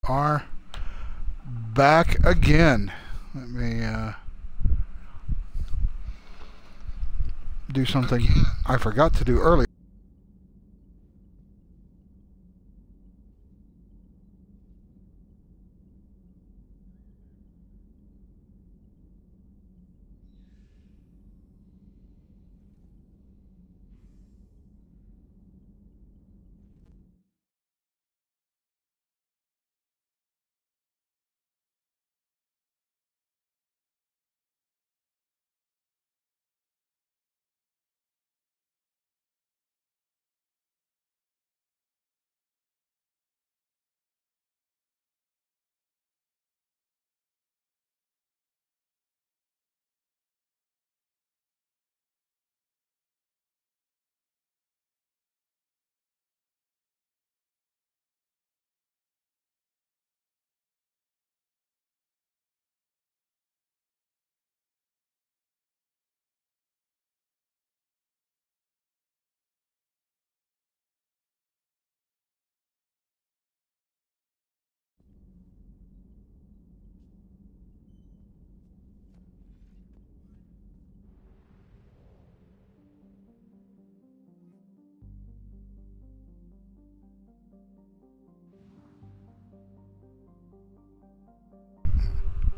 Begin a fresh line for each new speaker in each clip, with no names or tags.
are back again. Let me do something I forgot to do earlier.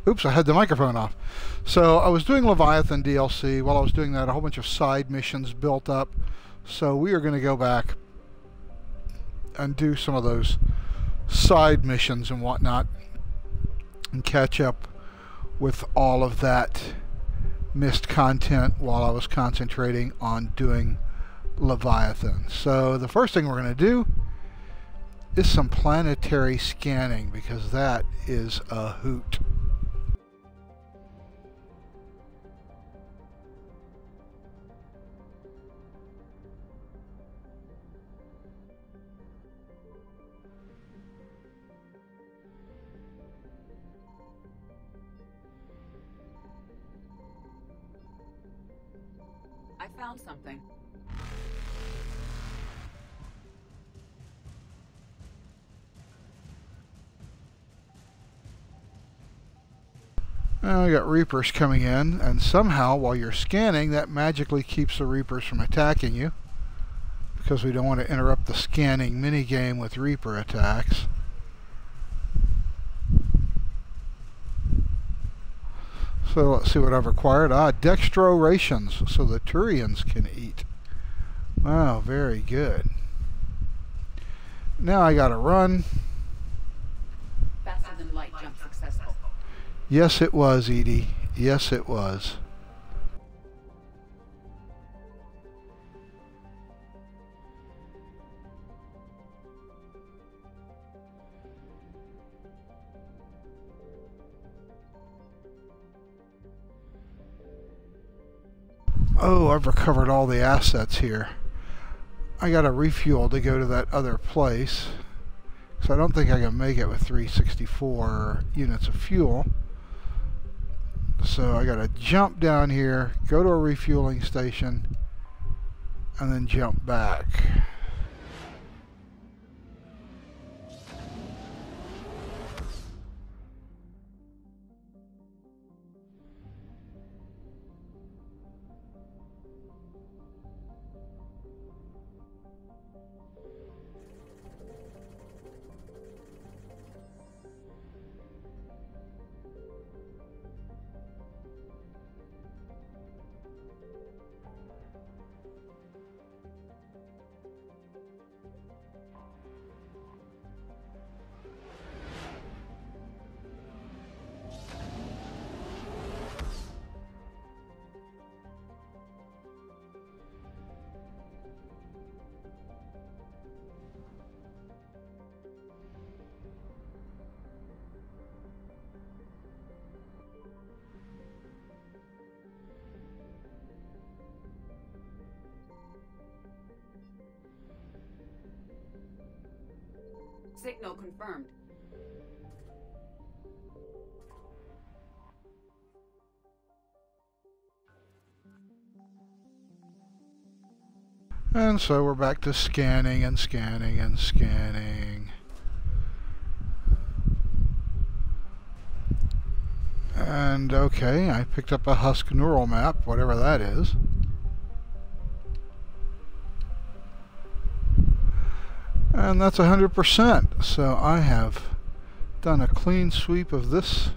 Oops, I had the microphone off. So I was doing Leviathan DLC. While I was doing that, a whole bunch of side missions built up. So we are going to go back and do some of those side missions and whatnot and catch up with all of that missed content while I was concentrating on doing Leviathan. So the first thing we're going to do is some planetary scanning, because that is a hoot.
I found something.
Now we got Reapers coming in, and somehow while you're scanning, that magically keeps the Reapers from attacking you, because we don't want to interrupt the scanning minigame with Reaper attacks. So let's see what I've acquired. Dextro rations, so the Turians can eat. Wow, very good. Now I gotta run.
Faster than light jump successful.
Yes, it was, Edie. Yes, it was. Oh, I've recovered all the assets here. I gotta refuel to go to that other place, so I don't think I can make it with 364 units of fuel. So I gotta jump down here, go to a refueling station, and then jump back.
Signal confirmed.
And so we're back to scanning and scanning and scanning. And okay, I picked up a Husk neural map, whatever that is. And that's 100%. So I have done a clean sweep of this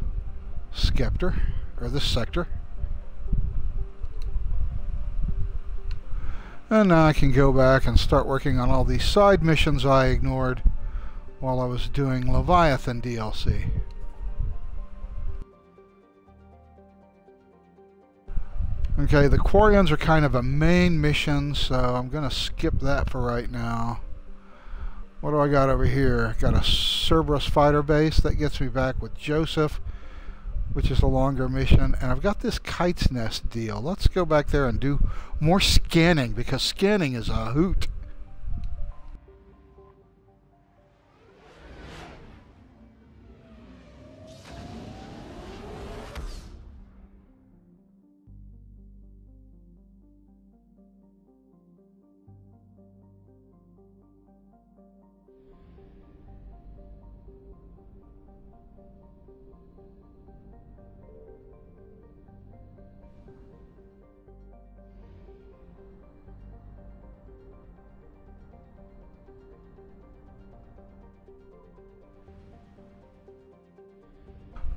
Scepter, or this sector. And now I can go back and start working on all these side missions I ignored while I was doing Leviathan DLC. Okay, the Quarians are kind of a main mission, so I'm going to skip that for right now. What do I got over here? Got a Cerberus fighter base. That gets me back with Joseph, which is a longer mission. And I've got this Kite's Nest deal. Let's go back there and do more scanning, because scanning is a hoot.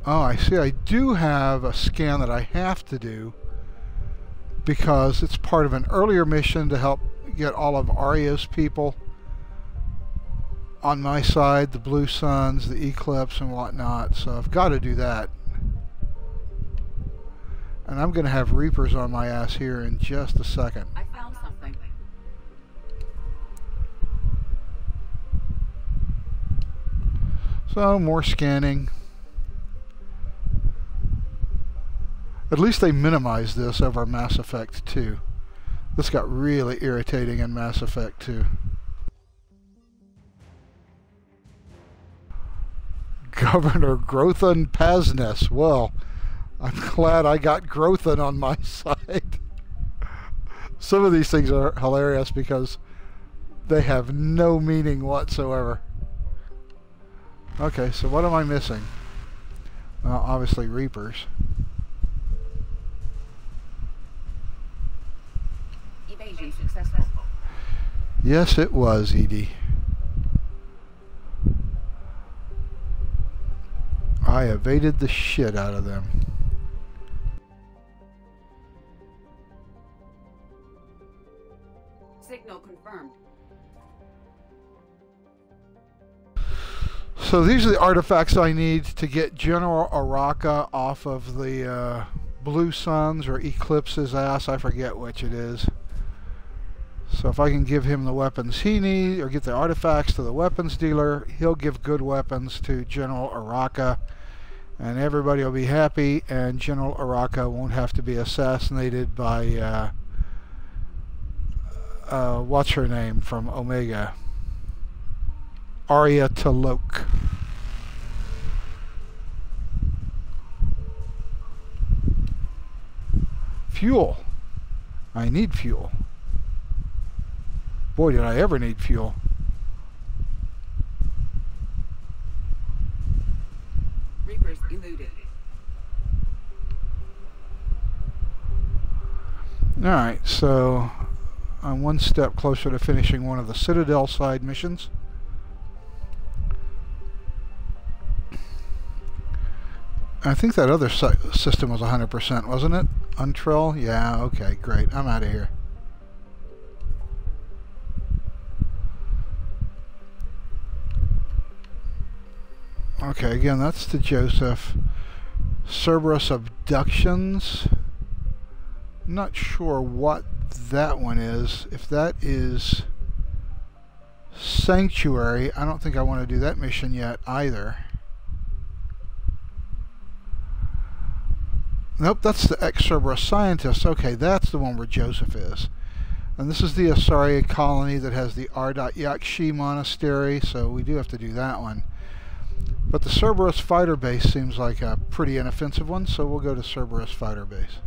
Oh, I see. I do have a scan that I have to do because it's part of an earlier mission to help get all of Arya's people on my side, the Blue Suns, the Eclipse, and whatnot. So I've got to do that. And I'm going to have Reapers on my ass here in just a second.
I found something.
So, more scanning. At least they minimized this over Mass Effect 2. This got really irritating in Mass Effect 2. Governor Grothan Paznes. Well, I'm glad I got Grothan on my side. Some of these things are hilarious because they have no meaning whatsoever. Okay, so what am I missing? Well, obviously Reapers.
Evasion successful.
Yes, it was, Edie. I evaded the shit out of them.
Signal confirmed.
So these are the artifacts I need to get General Araka off of the Blue Suns or Eclipse's ass. I forget which it is. So if I can give him the weapons he needs, or get the artifacts to the weapons dealer, he'll give good weapons to General Araka, and everybody will be happy, and General Araka won't have to be assassinated by what's her name from Omega, Arya T'Loak. Fuel. I need fuel. Boy, did I ever need fuel.
Reapers eluded.
Alright, so I'm one step closer to finishing one of the Citadel side missions. I think that other system was 100%, wasn't it? Untrill? Yeah, okay, great. I'm out of here. Okay, again, that's the Joseph. Cerberus Abductions. Not sure what that one is. If that is Sanctuary, I don't think I want to do that mission yet either. Nope, that's the ex-Cerberus Scientist. Okay, that's the one where Joseph is. And this is the Asaria colony that has the Arda'at-Yakshi Monastery, so we do have to do that one. But the Cerberus fighter base seems like a pretty inoffensive one, so we'll go to Cerberus fighter base.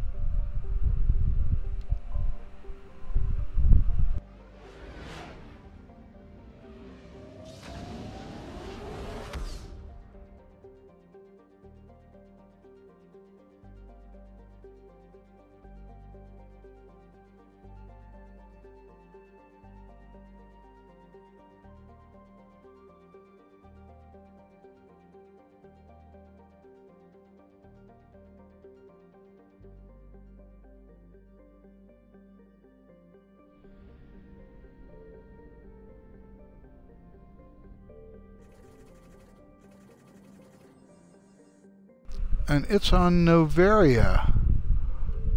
And it's on Noveria,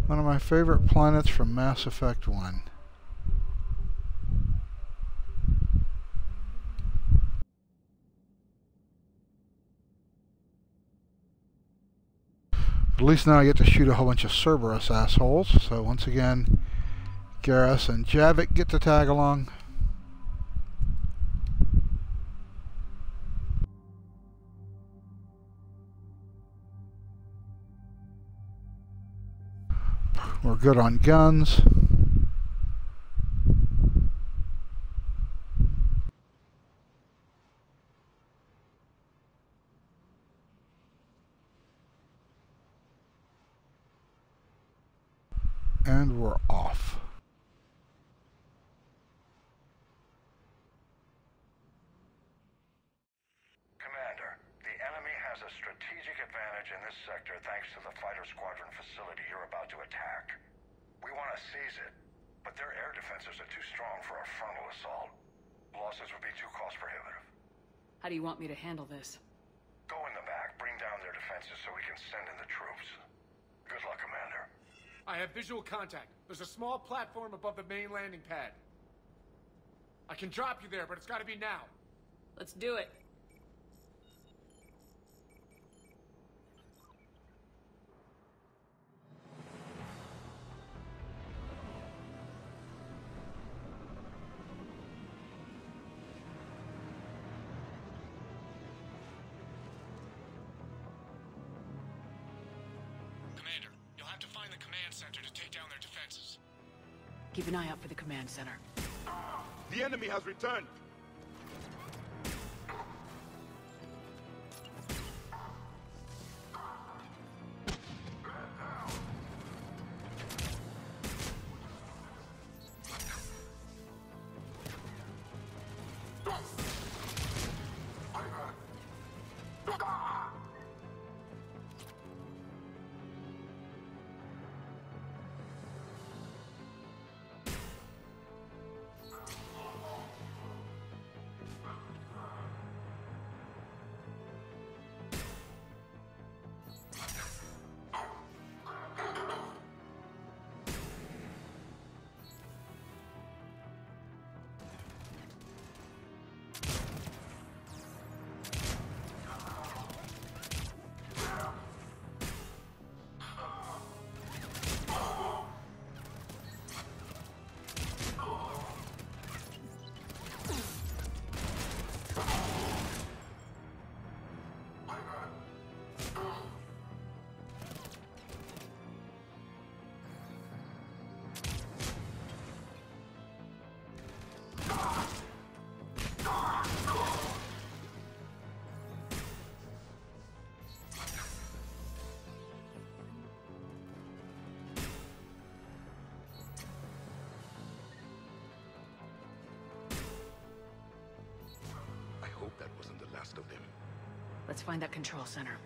one of my favorite planets from Mass Effect 1. At least now I get to shoot a whole bunch of Cerberus assholes. So once again, Garrus and Javik get to tag along. We're good on guns. And we're off.
Commander, the enemy has a strategic advantage in this sector thanks to the fighter squadron facility you're about to attack. We want to seize it, but their air defenses are too strong for a frontal assault. Losses would be too cost prohibitive.
How do you want me to handle this?
Go in the back, bring down their defenses so we can send in the troops. Good luck, Commander.
I have visual contact. There's a small platform above the main landing pad. I can drop you there, but it's gotta be now.
Let's do it.
Commander, you'll have to find the command center to take down their defenses.
Keep an eye out for the command center.
The enemy has returned.
Hope that wasn't the last of them.
Let's find that control center.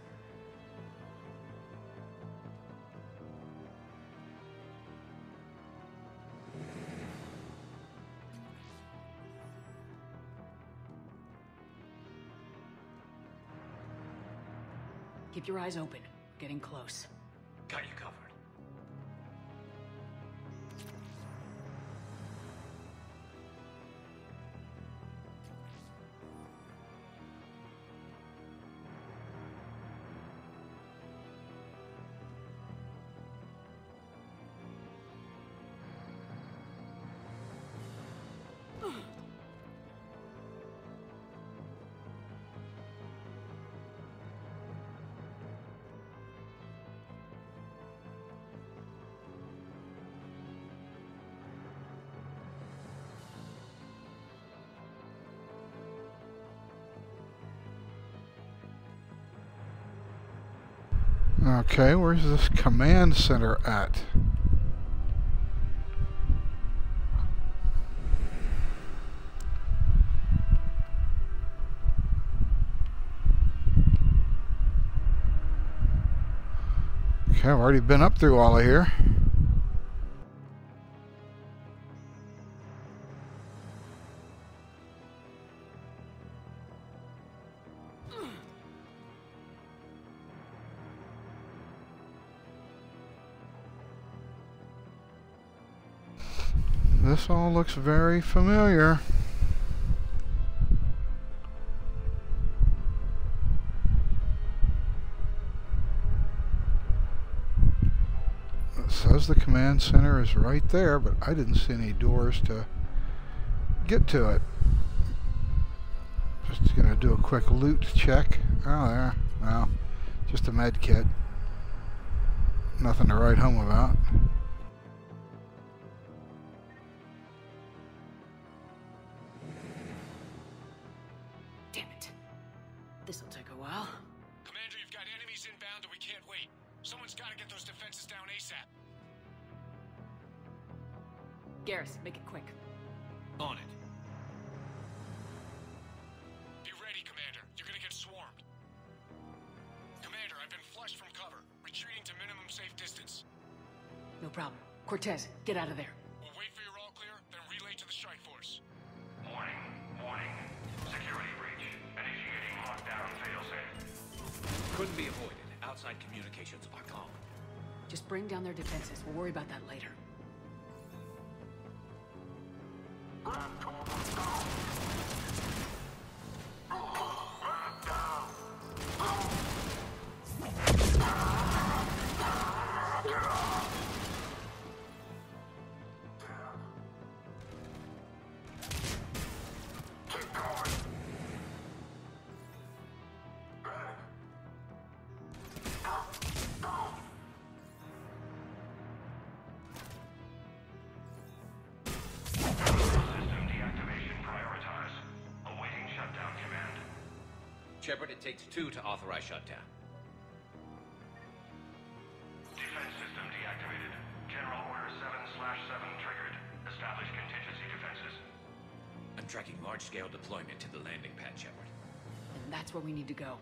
Keep your eyes open. We're getting close.
Got you covered.
Okay, where's this command center at? Okay, I've already been up through all of here. This all looks very familiar. It says the command center is right there, but I didn't see any doors to get to it. Just gonna do a quick loot check. Oh, there. No, just a med kit. Nothing to write home about.
Damn it. This'll take a while.
Commander, you've got enemies inbound and we can't wait. Someone's got to get those defenses down ASAP.
Garrus, make it quick.
On it. Be ready, Commander. You're gonna get swarmed. Commander, I've been flushed from cover. Retreating to minimum safe distance.
No problem. Cortez, get out of there.
We'll wait for your all clear, then relay to the strike force.
Warning, warning. Security breach. Initiating lockdown failsafe.
Couldn't be avoided. Outside communications are calm.
Just bring down their defenses. We'll worry about that later.
Shepard, it takes 2 to authorize shutdown.
Defense system deactivated. General Order 7/7 triggered. Establish contingency defenses.
I'm tracking large-scale deployment to the landing pad, Shepard.
And that's where we need to go.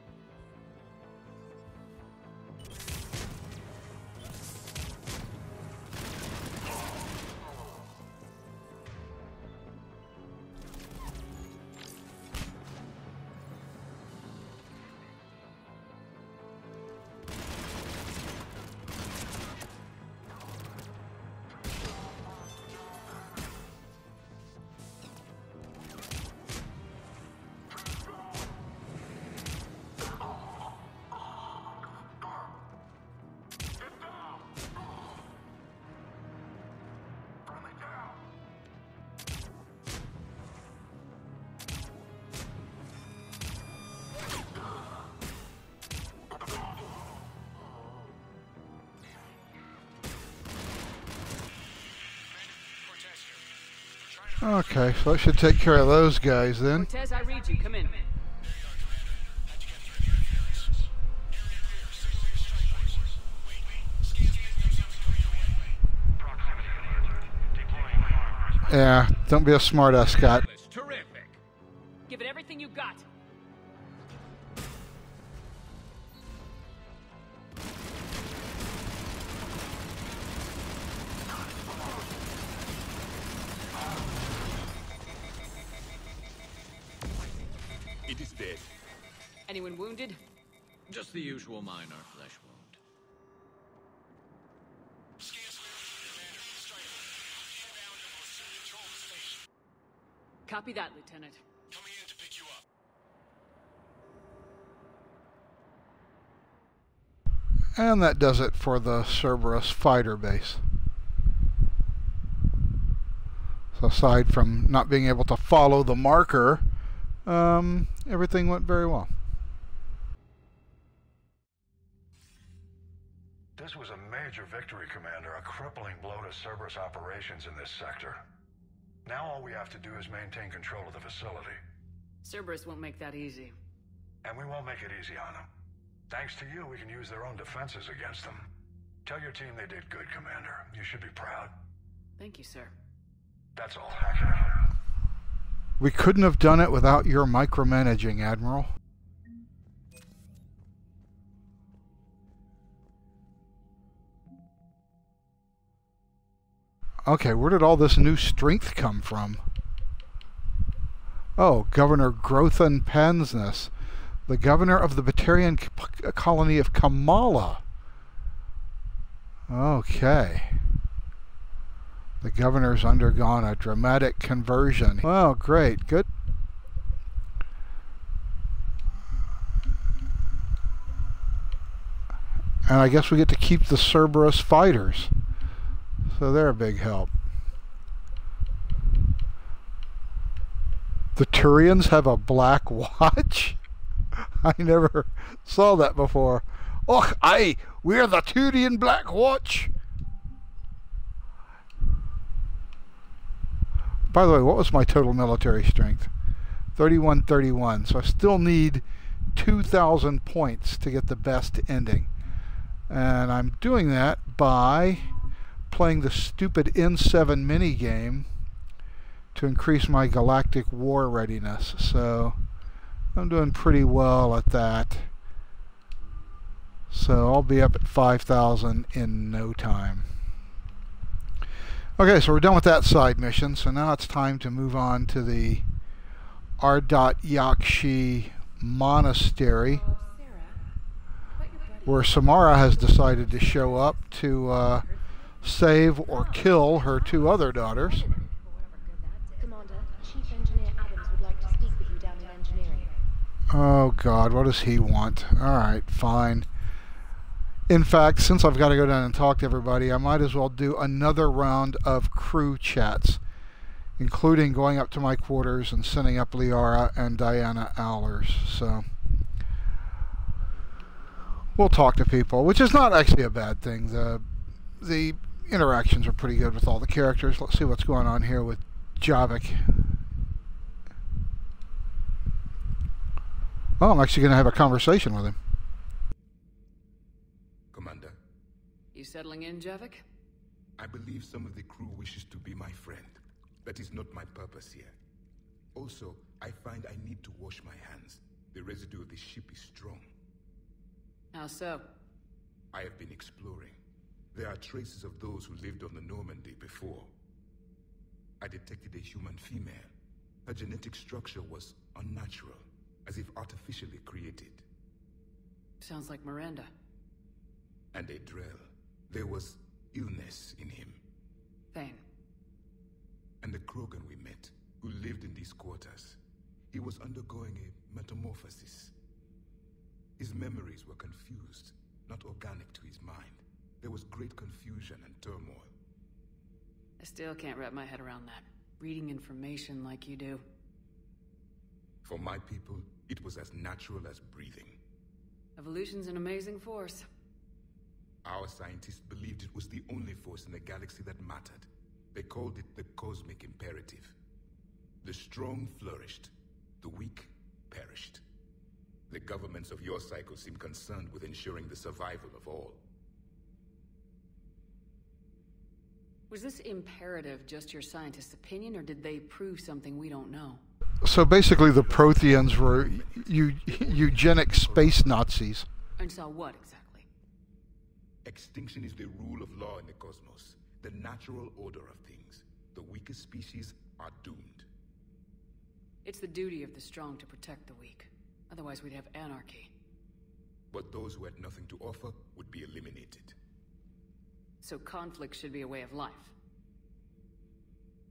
Okay, so I should take care of those guys then.
Cortez, I read you. Come in.
Yeah, don't be a smartass, Scott.
Terrific.
Give it everything you got.
It is dead.
Anyone wounded?
Just the usual minor flesh wound.
Copy that, Lieutenant.
Coming in to pick you up.
And that does it for the Cerberus fighter base. So aside from not being able to follow the marker, everything went very well.
This was a major victory, Commander. A crippling blow to Cerberus operations in this sector. Now all we have to do is maintain control of the facility.
Cerberus won't make that easy.
And we won't make it easy on them. Thanks to you, we can use their own defenses against them. Tell your team they did good, Commander. You should be proud.
Thank you, sir.
That's all. Hack it out.
We couldn't have done it without your micromanaging, Admiral. Okay, where did all this new strength come from? Oh, Governor Grothan Pansness, the governor of the Batarian colony of Kamala. Okay. The governor's undergone a dramatic conversion. Well, great. Good. And I guess we get to keep the Cerberus fighters. So they're a big help. The Turians have a black watch? I never saw that before. Och, aye, we're the Turian Black Watch. By the way, what was my total military strength? 3131. So I still need 2,000 points to get the best ending. And I'm doing that by playing the stupid N7 minigame to increase my galactic war readiness. So I'm doing pretty well at that. So I'll be up at 5,000 in no time. Okay, so we're done with that side mission. So now it's time to move on to the Ardat Yakshi Monastery, where Samara has decided to show up to save or kill her two other daughters.
Commander, Chief Engineer Adams would like to speak with you down in engineering.
Oh God, what does he want? Alright, fine. In fact, since I've got to go down and talk to everybody, I might as well do another round of crew chats, including going up to my quarters and sending up Liara and Diana Allers. So we'll talk to people, which is not actually a bad thing. The interactions are pretty good with all the characters. Let's see what's going on here with Javik. Oh, I'm actually going to have a conversation with him.
Commander,
You settling in, Javik?
I believe some of the crew wishes to be my friend. That is not my purpose here. Also, I find I need to wash my hands. The residue of the ship is strong.
How so?
I have been exploring. There are traces of those who lived on the Normandy before. I detected a human female. Her genetic structure was unnatural, as if artificially created.
Sounds like Miranda.
And a Drell. There was illness in him.
Thane.
And the Krogan we met, who lived in these quarters. He was undergoing a metamorphosis. His memories were confused, not organic to his mind. There was great confusion and turmoil.
I still can't wrap my head around that. Reading information like you do.
For my people, it was as natural as breathing.
Evolution's an amazing force.
Our scientists believed it was the only force in the galaxy that mattered. They called it the cosmic imperative. The strong flourished, the weak perished. The governments of your cycle seem concerned with ensuring the survival of all.
Was this imperative just your scientist's opinion, or did they prove something we don't know?
So basically the Protheans were eugenic space Nazis.
And saw what exactly?
Extinction is the rule of law in the cosmos, the natural order of things. The weakest species are doomed.
It's the duty of the strong to protect the weak. Otherwise we'd have anarchy.
But those who had nothing to offer would be eliminated.
So conflict should be a way of life.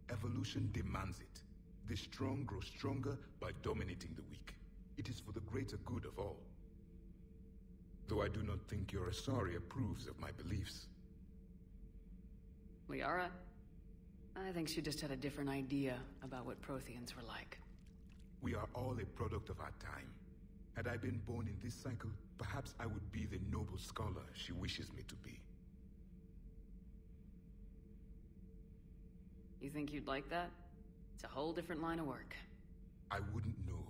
Evolution demands it. The strong grow stronger by dominating the weak. It is for the greater good of all. Though I do not think your Asari approves of my beliefs.
Liara? I think she just had a different idea about what Protheans were like.
We are all a product of our time. Had I been born in this cycle, perhaps I would be the noble scholar she wishes me to be.
You think you'd like that? It's a whole different line of work.
I wouldn't know.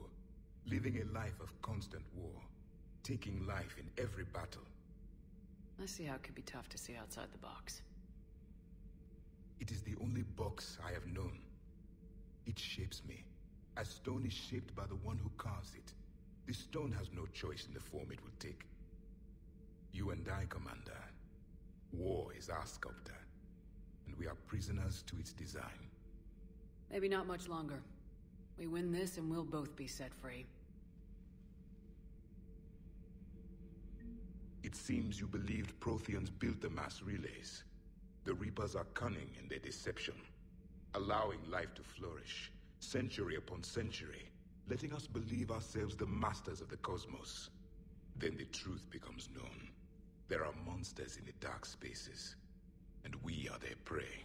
Living a life of constant war. Taking life in every battle.
I see how it could be tough to see outside the box.
It is the only box I have known. It shapes me, as stone is shaped by the one who carves it. The stone has no choice in the form it will take. You and I, Commander. War is our sculptor, and we are prisoners to its design.
Maybe not much longer. We win this and we'll both be set free.
It seems you believed Protheans built the mass relays. The Reapers are cunning in their deception, allowing life to flourish, century upon century, letting us believe ourselves the masters of the cosmos. Then the truth becomes known. There are monsters in the dark spaces, and we are their prey.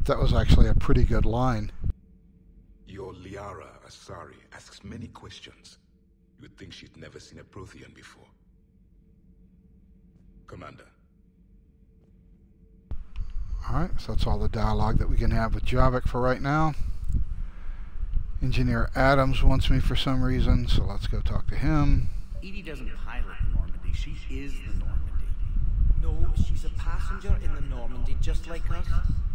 That was actually a pretty good line.
Your Liara Asari asks many questions. You would think she'd never seen a Prothean before. Commander.
Alright, so that's all the dialogue that we can have with Javik for right now. Engineer Adams wants me for some reason, so let's go talk to him.
EDI doesn't pilot the Normandy, she is the Normandy.
No, she's a passenger in the Normandy, just like us.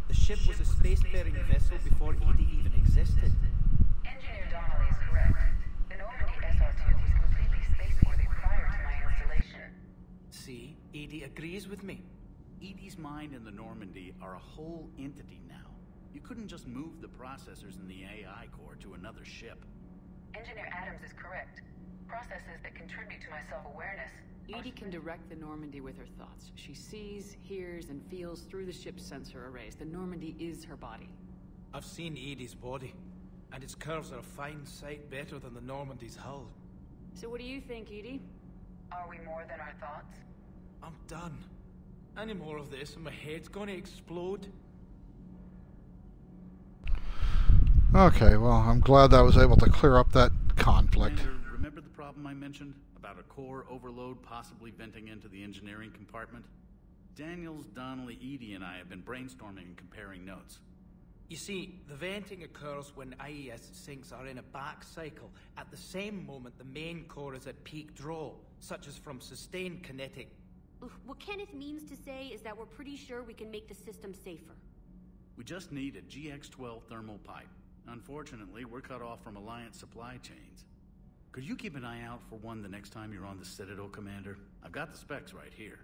The ship was a spacefaring vessel before EDI even existed.
Engineer Donnelly is correct. The Normandy SR-2 was completely spaceworthy prior to my installation.
See, EDI agrees with me.
EDI's mind and the Normandy are a whole entity now. You couldn't just move the processors in the AI core to another ship.
Engineer Adams is correct. Processes that contribute to my self-awareness.
EDI can direct the Normandy with her thoughts. She sees, hears, and feels through the ship's sensor arrays. The Normandy is her body.
I've seen EDI's body, and its curves are a fine sight better than the Normandy's hull.
So what do you think, EDI?
Are we more than our thoughts?
I'm done. Any more of this and my head's gonna explode.
Okay, well, I'm glad that I was able to clear up that conflict.
Commander, remember the problem I mentioned? About a core overload possibly venting into the engineering compartment? Daniels, Donnelly, EDI, and I have been brainstorming and comparing notes.
You see, the venting occurs when IES sinks are in a back cycle. At the same moment, the main core is at peak draw, such as from sustained kinetic.
What Kenneth means to say is that we're pretty sure we can make the system safer.
We just need a GX-12 thermal pipe. Unfortunately, we're cut off from Alliance supply chains. Could you keep an eye out for one the next time you're on the Citadel, Commander? I've got the specs right here.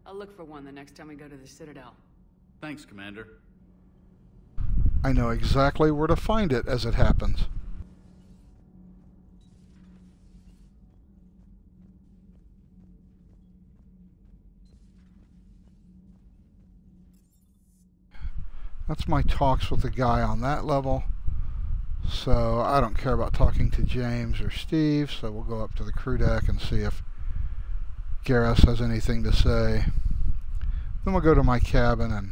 I'll look for one the next time we go to the Citadel.
Thanks, Commander.
I know exactly where to find it as it happens. That's my talks with the guy on that level. So I don't care about talking to James or Steve, so we'll go up to the crew deck and see if Garrus has anything to say. Then we'll go to my cabin and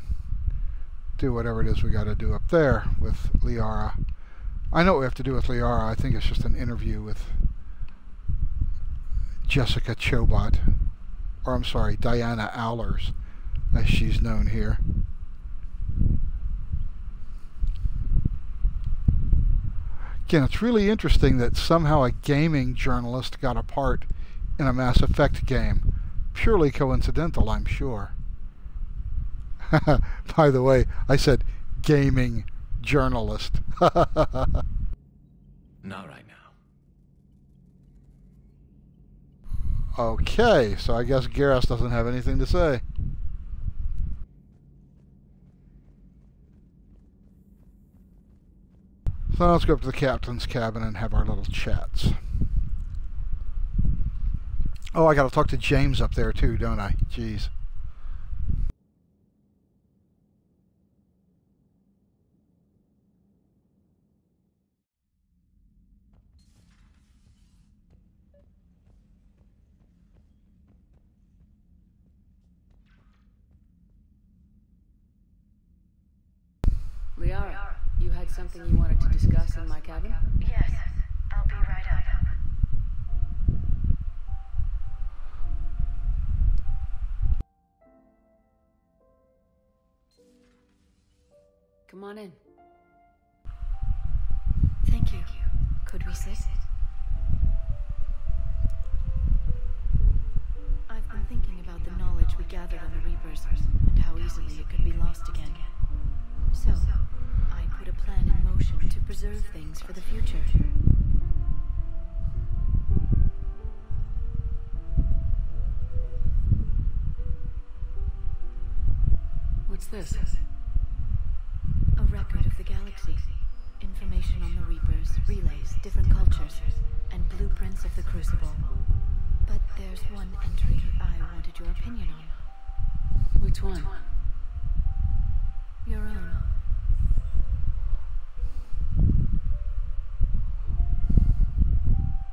do whatever it is we got to do up there with Liara. I know what we have to do with Liara. I think it's just an interview with Jessica Chobot. Or I'm sorry, Diana Owlers, as she's known here. Again, it's really interesting that somehow a gaming journalist got a part in a Mass Effect game. Purely coincidental, I'm sure. By the way, I said gaming journalist.
Not right now.
Okay, so I guess Garrus doesn't have anything to say. So let's go up to the captain's cabin and have our little chats. Oh, I gotta talk to James up there too, don't I? Jeez.
Liara, you had something you wanted to discuss in my cabin?
Yes. I'll be right up.
Come on in.
Thank you. Could we sit? I've been thinking about the knowledge we gathered on the Reapers, and how easily it could be lost again. So, I put a plan in motion to preserve things for the future.
What's this?
A record of the galaxy. Information on the Reapers, relays, different cultures, and blueprints of the Crucible. But there's one entry I wanted your opinion on.
Which one?
Your own.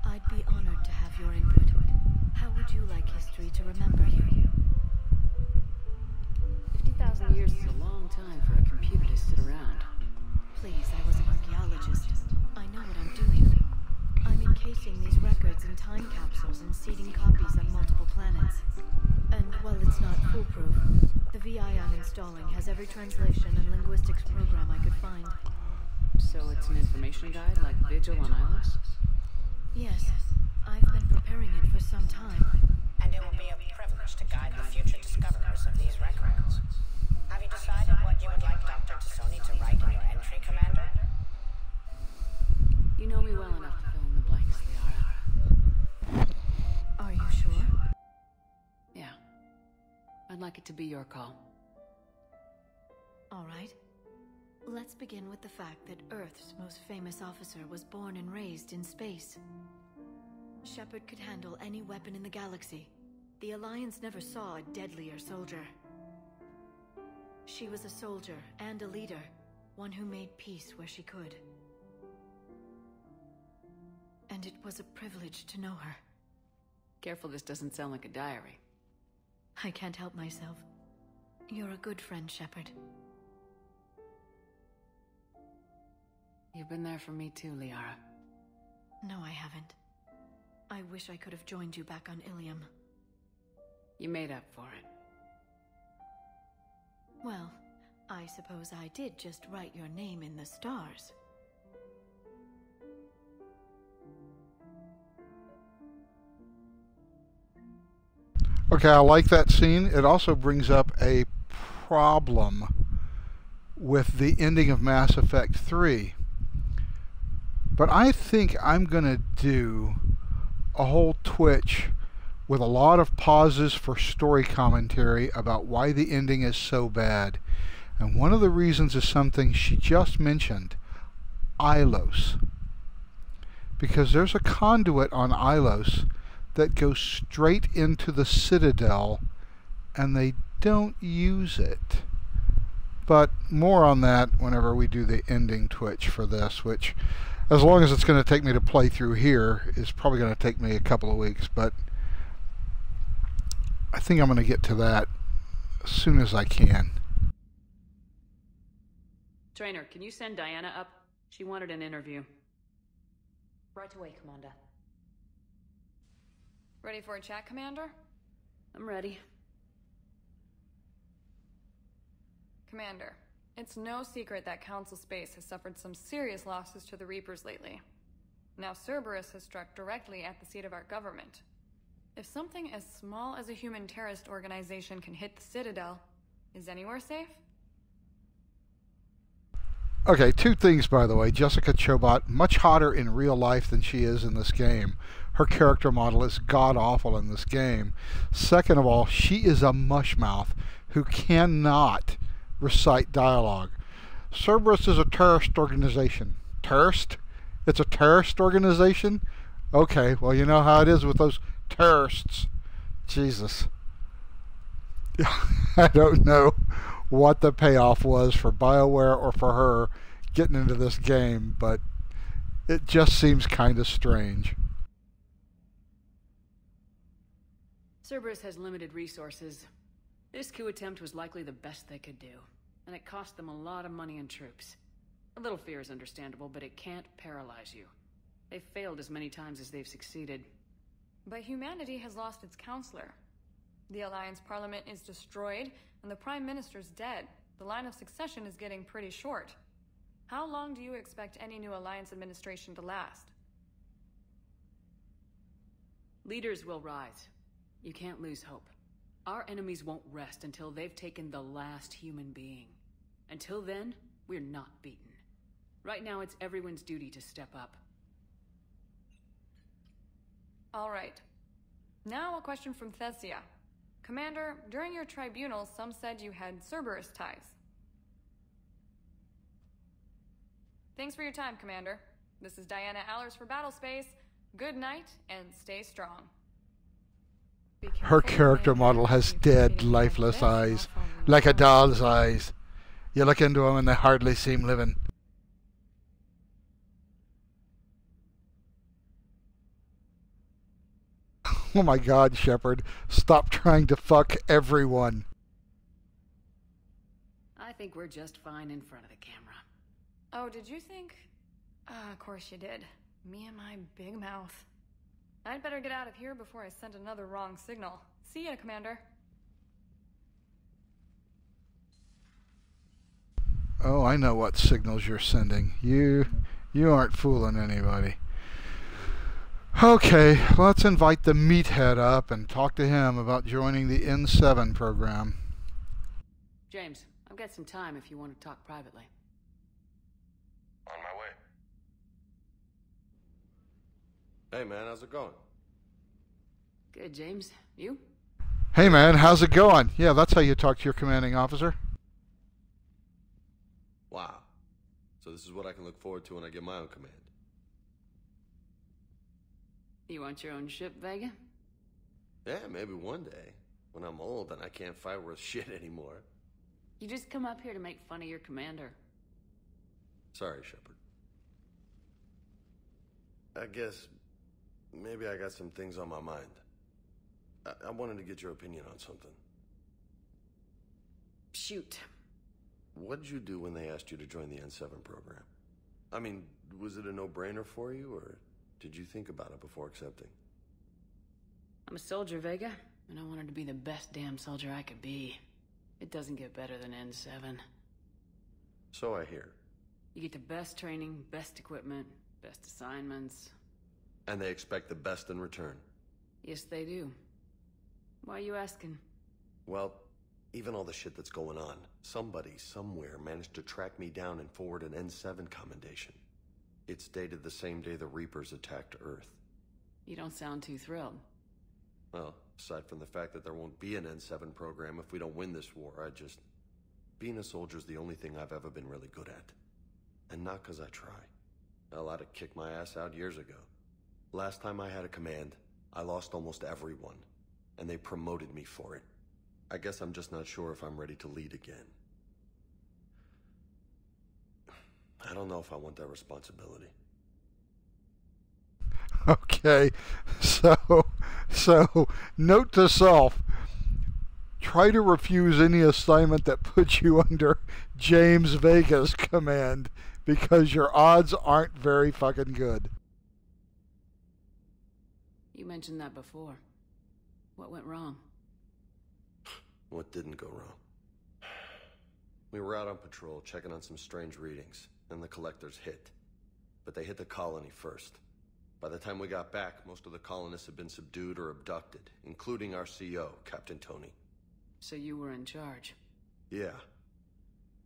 I'd be honored to have your input. How would you like history to remember you?
50,000 years is a long time for a computer to sit around.
Please, I was an archaeologist. I know what I'm doing. I'm encasing these records in time capsules and seeding copies on multiple planets. And while it's not foolproof, the VI I'm installing has every translation and linguistics program I could find.
So it's an information guide like Vigil on Ilos?
Yes, I've been preparing it for some time.
And it will be a privilege to guide the future discoverers of these records. Have you decided what you would like Dr. T'Soni to write in your entry, Commander?
You know me well enough to fill in the blanks, Liara.
Are you sure?
Yeah. I'd like it to be your call.
All right. Let's begin with the fact that Earth's most famous officer was born and raised in space. Shepard could handle any weapon in the galaxy. The Alliance never saw a deadlier soldier. She was a soldier and a leader, one who made peace where she could. And it was a privilege to know her.
Careful this doesn't sound like a diary.
I can't help myself. You're a good friend, Shepard.
You've been there for me too, Liara.
No, I haven't. I wish I could have joined you back on Ilium.
You made up for it.
Well, I suppose I did just write your name in the stars.
Okay, I like that scene. It also brings up a problem with the ending of Mass Effect 3. But I think I'm going to do a whole Twitch with a lot of pauses for story commentary about why the ending is so bad. And one of the reasons is something she just mentioned, Ilos. Because there's a conduit on Ilos that goes straight into the Citadel, and they don't use it. But more on that whenever we do the ending Twitch for this, which, as long as it's going to take me to play through here, is probably going to take me a couple of weeks, but I think I'm going to get to that as soon as I can.
Trainer, can you send Diana up? She wanted an interview.
Right away, Commander.
Ready for a chat, Commander?
I'm ready.
Commander, it's no secret that Council Space has suffered some serious losses to the Reapers lately. Now Cerberus has struck directly at the seat of our government. If something as small as a human terrorist organization can hit the Citadel, is anywhere safe?
Okay, two things, by the way. Jessica Chobot, much hotter in real life than she is in this game. Her character model is god-awful in this game. Second of all, she is a mushmouth who cannot recite dialogue. Cerberus is a terrorist organization. Terrorist? It's a terrorist organization? Okay, well, you know how it is with those terrorists. Jesus. I don't know what the payoff was for BioWare or for her getting into this game, but it just seems kind of strange.
Cerberus has limited resources. This coup attempt was likely the best they could do, and it cost them a lot of money and troops. A little fear is understandable, but it can't paralyze you. They've failed as many times as they've succeeded.
But humanity has lost its counselor. The Alliance Parliament is destroyed, and the Prime Minister's dead. The line of succession is getting pretty short. How long do you expect any new Alliance administration to last?
Leaders will rise. You can't lose hope. Our enemies won't rest until they've taken the last human being. Until then, we're not beaten. Right now, it's everyone's duty to step up.
All right. Now a question from Thessia. Commander, during your tribunal, some said you had Cerberus ties. Thanks for your time, Commander. This is Diana Allers for Battlespace. Good night, and stay strong.
Her character model has dead, lifeless eyes, like a doll's eyes. You look into them and they hardly seem living. Oh my God, Shepard, stop trying to fuck everyone.
I think we're just fine in front of the camera.
Oh, did you think? Of course you did. Me and my big mouth. I'd better get out of here before I send another wrong signal. See ya, Commander.
Oh, I know what signals you're sending. You aren't fooling anybody. Okay, let's invite the meathead up and talk to him about joining the N7 program.
James, I've got some time if you want to talk privately.
On my way. Hey man, how's it going?
Good, James. You?
Hey man, how's it going? Yeah, that's how you talk to your commanding officer.
Wow. So this is what I can look forward to when I get my own command.
You want your own ship, Vega?
Yeah, maybe one day. When I'm old and I can't fight worth shit anymore.
You just come up here to make fun of your commander.
Sorry, Shepard. I guess maybe I got some things on my mind. I wanted to get your opinion on something.
Shoot.
What did you do when they asked you to join the N7 program? I mean, was it a no-brainer for you, or did you think about it before accepting?
I'm a soldier, Vega, and I wanted to be the best damn soldier I could be. It doesn't get better than N7.
So I hear.
You get the best training, best equipment, best assignments.
And they expect the best in return.
Yes, they do. Why are you asking?
Well, even all the shit that's going on, somebody, somewhere, managed to track me down and forward an N7 commendation. It's dated the same day the Reapers attacked Earth.
You don't sound too thrilled.
Well, aside from the fact that there won't be an N7 program if we don't win this war, being a soldier's the only thing I've ever been really good at. And not 'cause I try. Hell, I'd have kicked my ass out years ago. Last time I had a command, I lost almost everyone, and they promoted me for it. I guess I'm just not sure if I'm ready to lead again. I don't know if I want that responsibility.
Okay, so note to self, try to refuse any assignment that puts you under James Vega's command, because your odds aren't very fucking good.
You mentioned that before. What went wrong?
What didn't go wrong? We were out on patrol, checking on some strange readings, and the collectors hit. But they hit the colony first. By the time we got back, most of the colonists had been subdued or abducted, including our CO, Captain Tony.
So you were in charge?
Yeah.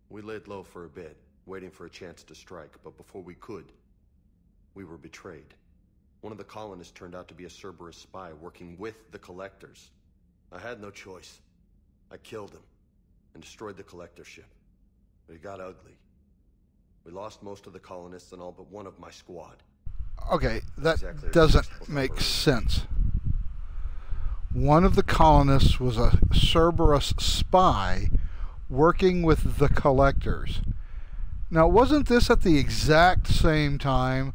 We laid low for a bit, waiting for a chance to strike, but before we could, we were betrayed. One of the colonists turned out to be a Cerberus spy working with the collectors. I had no choice. I killed him and destroyed the collector ship. But it got ugly. We lost most of the colonists and all but one of my squad.
Okay, that doesn't make sense. One of the colonists was a Cerberus spy working with the collectors. Now, wasn't this at the exact same time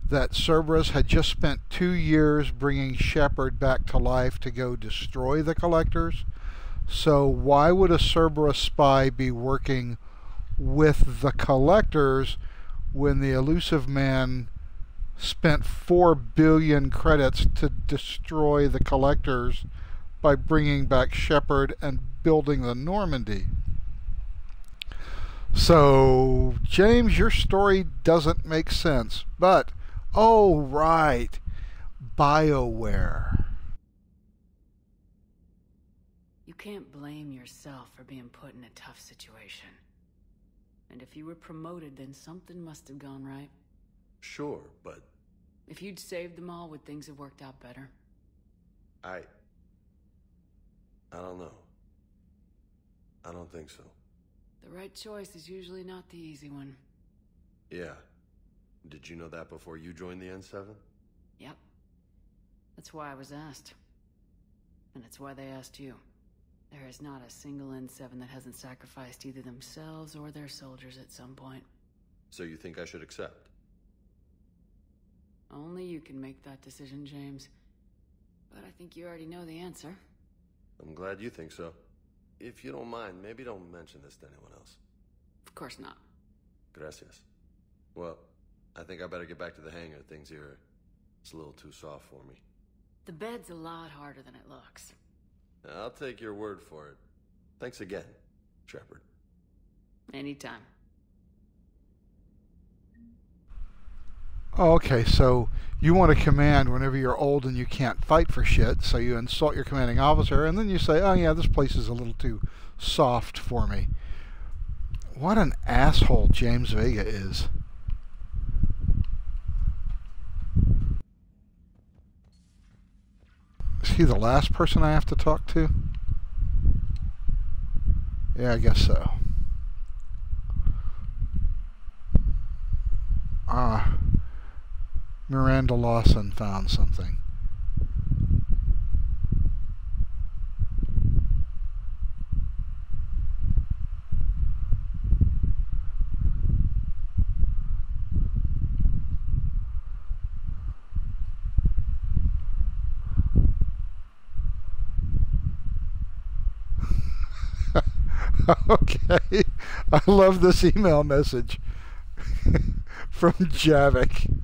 that Cerberus had just spent 2 years bringing Shepard back to life to go destroy the collectors? So why would a Cerberus spy be working with the collectors when the Illusive Man spent 4 billion credits to destroy the collectors by bringing back Shepard and building the Normandy? So, James, your story doesn't make sense. But, oh right, BioWare.
You can't blame yourself for being put in a tough situation. And if you were promoted, then something must have gone right.
Sure, but...
If you'd saved them all, would things have worked out better?
I don't know. I don't think so.
The right choice is usually not the easy one.
Yeah. Did you know that before you joined the N7?
Yep. That's why I was asked. And it's why they asked you. There is not a single N7 that hasn't sacrificed either themselves or their soldiers at some point.
So you think I should accept?
Only you can make that decision, James. But I think you already know the answer.
I'm glad you think so. If you don't mind, maybe don't mention this to anyone else.
Of course not.
Gracias. Well, I think I better get back to the hangar. Things here, it's a little too soft for me.
The bed's a lot harder than it looks.
I'll take your word for it. Thanks again, Shepard.
Anytime.
Okay, so you want to command whenever you're old and you can't fight for shit, so you insult your commanding officer, and then you say, oh yeah, this place is a little too soft for me. What an asshole James Vega is. Is he the last person I have to talk to? Yeah, I guess so. Miranda Lawson found something. Okay, I love this email message from Javik.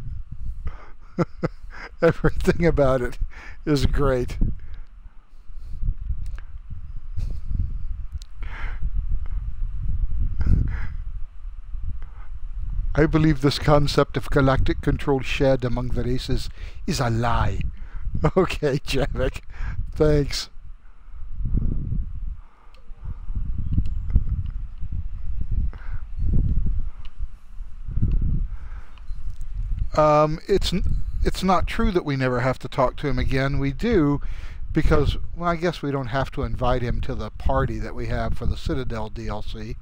Everything about it is great. I believe this concept of galactic control shared among the races is a lie. Okay, Javik, thanks. It's not true that we never have to talk to him again. We do, because, well, I guess we don't have to invite him to the party that we have for the Citadel DLC.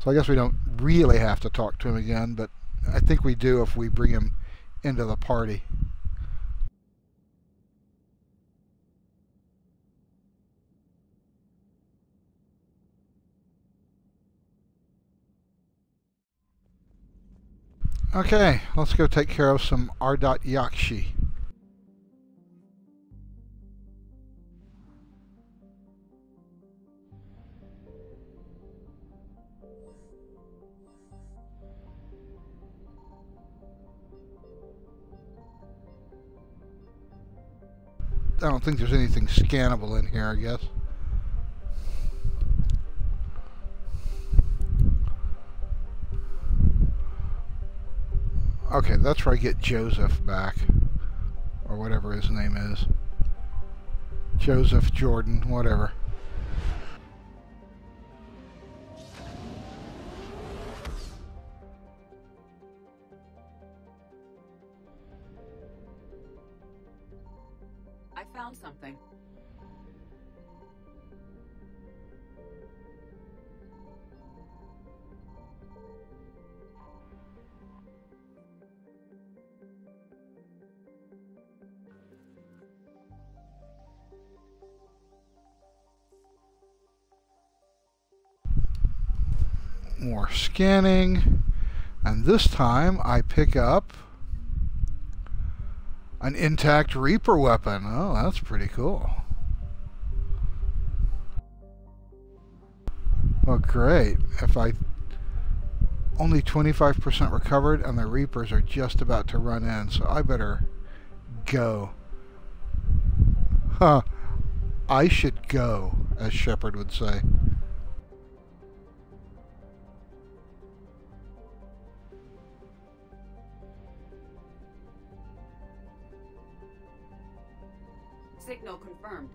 So I guess we don't really have to talk to him again, but I think we do if we bring him into the party. Okay, let's go take care of some Ardat Yakshi. I don't think there's anything scannable in here, I guess. Okay, that's where I get Joseph back, or whatever his name is. Joseph, Jordan, whatever.
I found something.
More scanning, and this time I pick up an intact Reaper weapon. Oh, that's pretty cool. Oh, great. If I only 25% recovered, and the Reapers are just about to run in, so I better go. Huh. I should go, as Shepard would say.
Signal confirmed.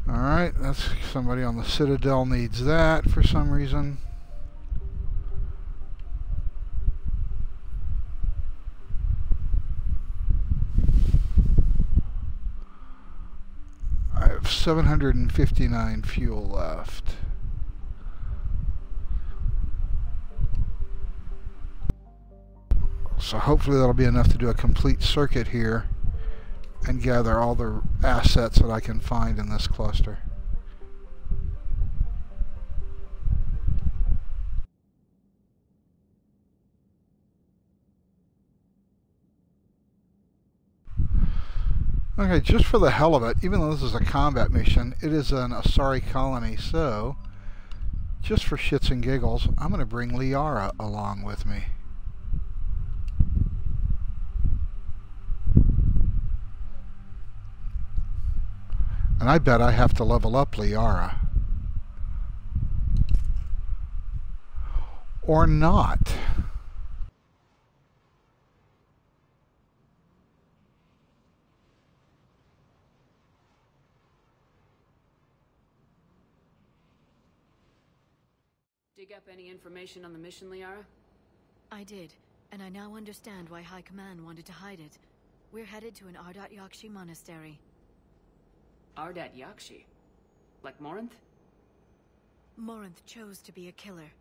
Alright, that's somebody on the Citadel needs that for some reason. 759 fuel left. So hopefully that'll be enough to do a complete circuit here and gather all the assets that I can find in this cluster. Okay, just for the hell of it, even though this is a combat mission, it is an Asari colony, so just for shits and giggles, I'm going to bring Liara along with me. And I bet I have to level up Liara. Or not.
Dig up any information on the mission, Liara?
I did, and I now understand why High Command wanted to hide it. We're headed to an Ardat Yakshi monastery.
Ardat Yakshi? Like Morinth?
Morinth chose to be a killer.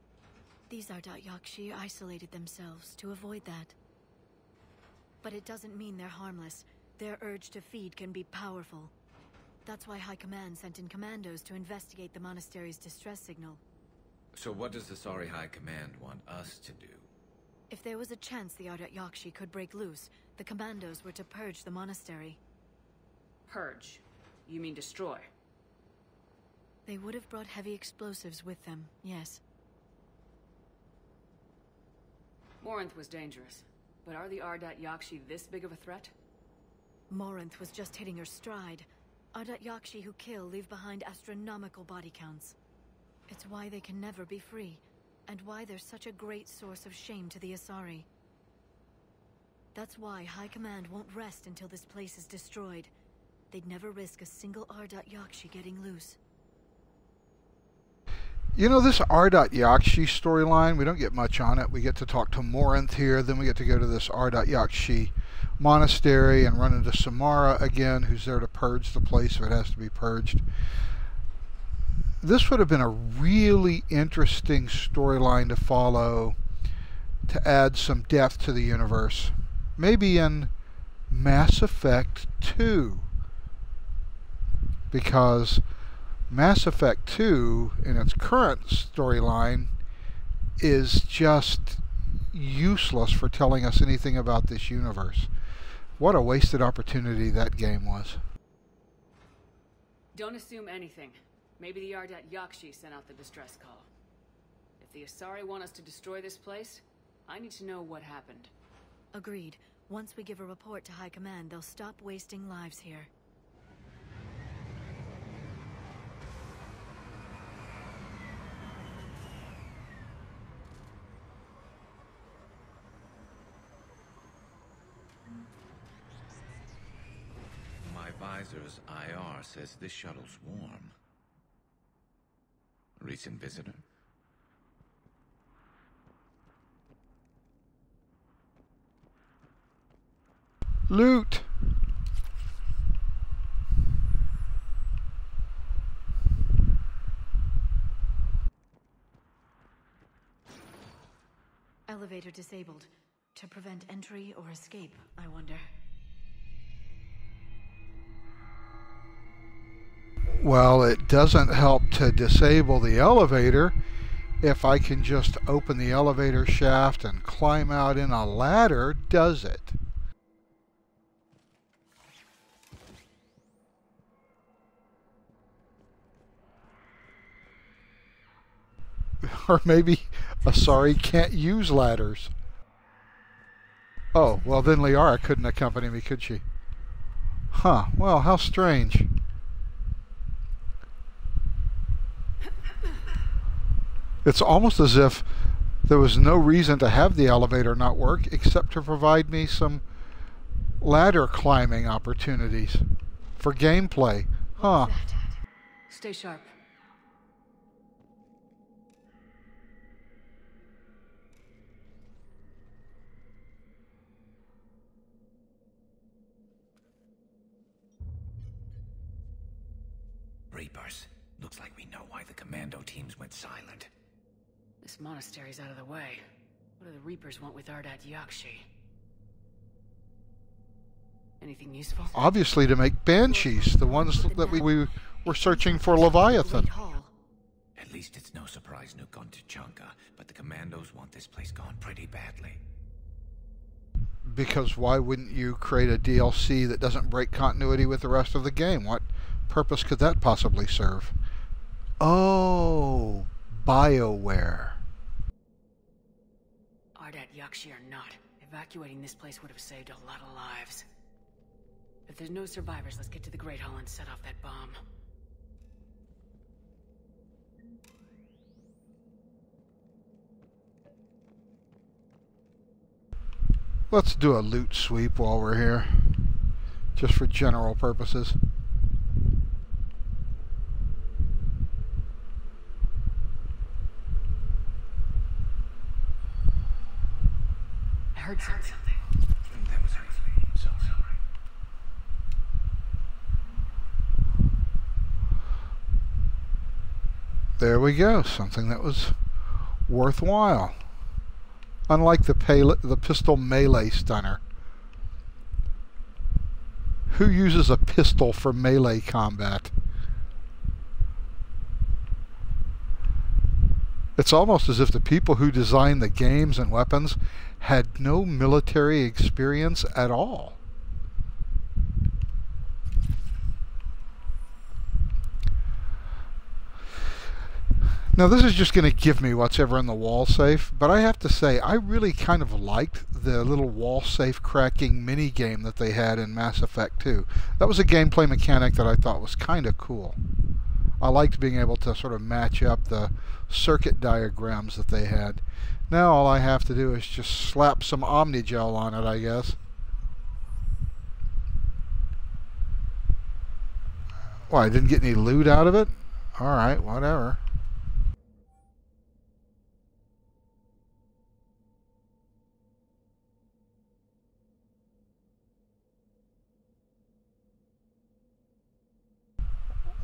These Ardat Yakshi isolated themselves to avoid that. But it doesn't mean they're harmless. Their urge to feed can be powerful. That's why High Command sent in commandos to investigate the monastery's distress signal.
So what does the Asari High Command want us to do?
If there was a chance the Ardat Yakshi could break loose, the commandos were to purge the monastery.
Purge? You mean destroy?
They would have brought heavy explosives with them, yes.
Morinth was dangerous, but are the Ardat Yakshi this big of a threat?
Morinth was just hitting her stride. Ardat Yakshi who kill leave behind astronomical body counts. It's why they can never be free, and why they're such a great source of shame to the Asari. That's why High Command won't rest until this place is destroyed. They'd never risk a single Ardat Yakshi getting loose.
You know, this Ardat Yakshi storyline, we don't get much on it. We get to talk to Morinth here, then we get to go to this Ardat Yakshi monastery and run into Samara again, who's there to purge the place if it has to be purged. This would have been a really interesting storyline to follow to add some depth to the universe. Maybe in Mass Effect 2. Because Mass Effect 2, in its current storyline, is just useless for telling us anything about this universe. What a wasted opportunity that game was.
Don't assume anything. Maybe the Ardat Yakshi sent out the distress call. If the Asari want us to destroy this place, I need to know what happened.
Agreed. Once we give a report to High Command, they'll stop wasting lives here.
My visor's IR says this shuttle's warm. Recent visitor?
Loot!
Elevator disabled. To prevent entry or escape, I wonder.
Well, it doesn't help to disable the elevator if I can just open the elevator shaft and climb out in a ladder, does it? Or maybe Asari can't use ladders. Oh, well then Liara couldn't accompany me, could she? Huh, well, how strange. It's almost as if there was no reason to have the elevator not work except to provide me some ladder climbing opportunities for gameplay. Huh.
Stay sharp.
Reapers. Looks like we know why the commando teams went silent.
This monastery's out of the way. What do the Reapers want with Ardat Yakshi? Anything useful?
Obviously to make banshees, the ones that we were searching for Leviathan.
At least it's no surprise Nuke gone to Chunka, but the commandos want this place gone pretty badly.
Because why wouldn't you create a DLC that doesn't break continuity with the rest of the game? What purpose could that possibly serve? Oh, BioWare.
Ardat Yakshi or not, evacuating this place would have saved a lot of lives. If there's no survivors, let's get to the Great Hall and set off that bomb.
Let's do a loot sweep while we're here, just for general purposes.
I heard something.
That was sorry.
There we go, something that was worthwhile. Unlike the pistol melee stunner. Who uses a pistol for melee combat? It's almost as if the people who designed the games and weapons had no military experience at all. Now this is just going to give me what's ever in the wall safe, but I have to say I really kind of liked the little wall safe cracking mini game that they had in Mass Effect 2. That was a gameplay mechanic that I thought was kind of cool. I liked being able to sort of match up the circuit diagrams that they had. Now all I have to do is just slap some Omnigel on it, I guess. Well, I didn't get any loot out of it? Alright, whatever.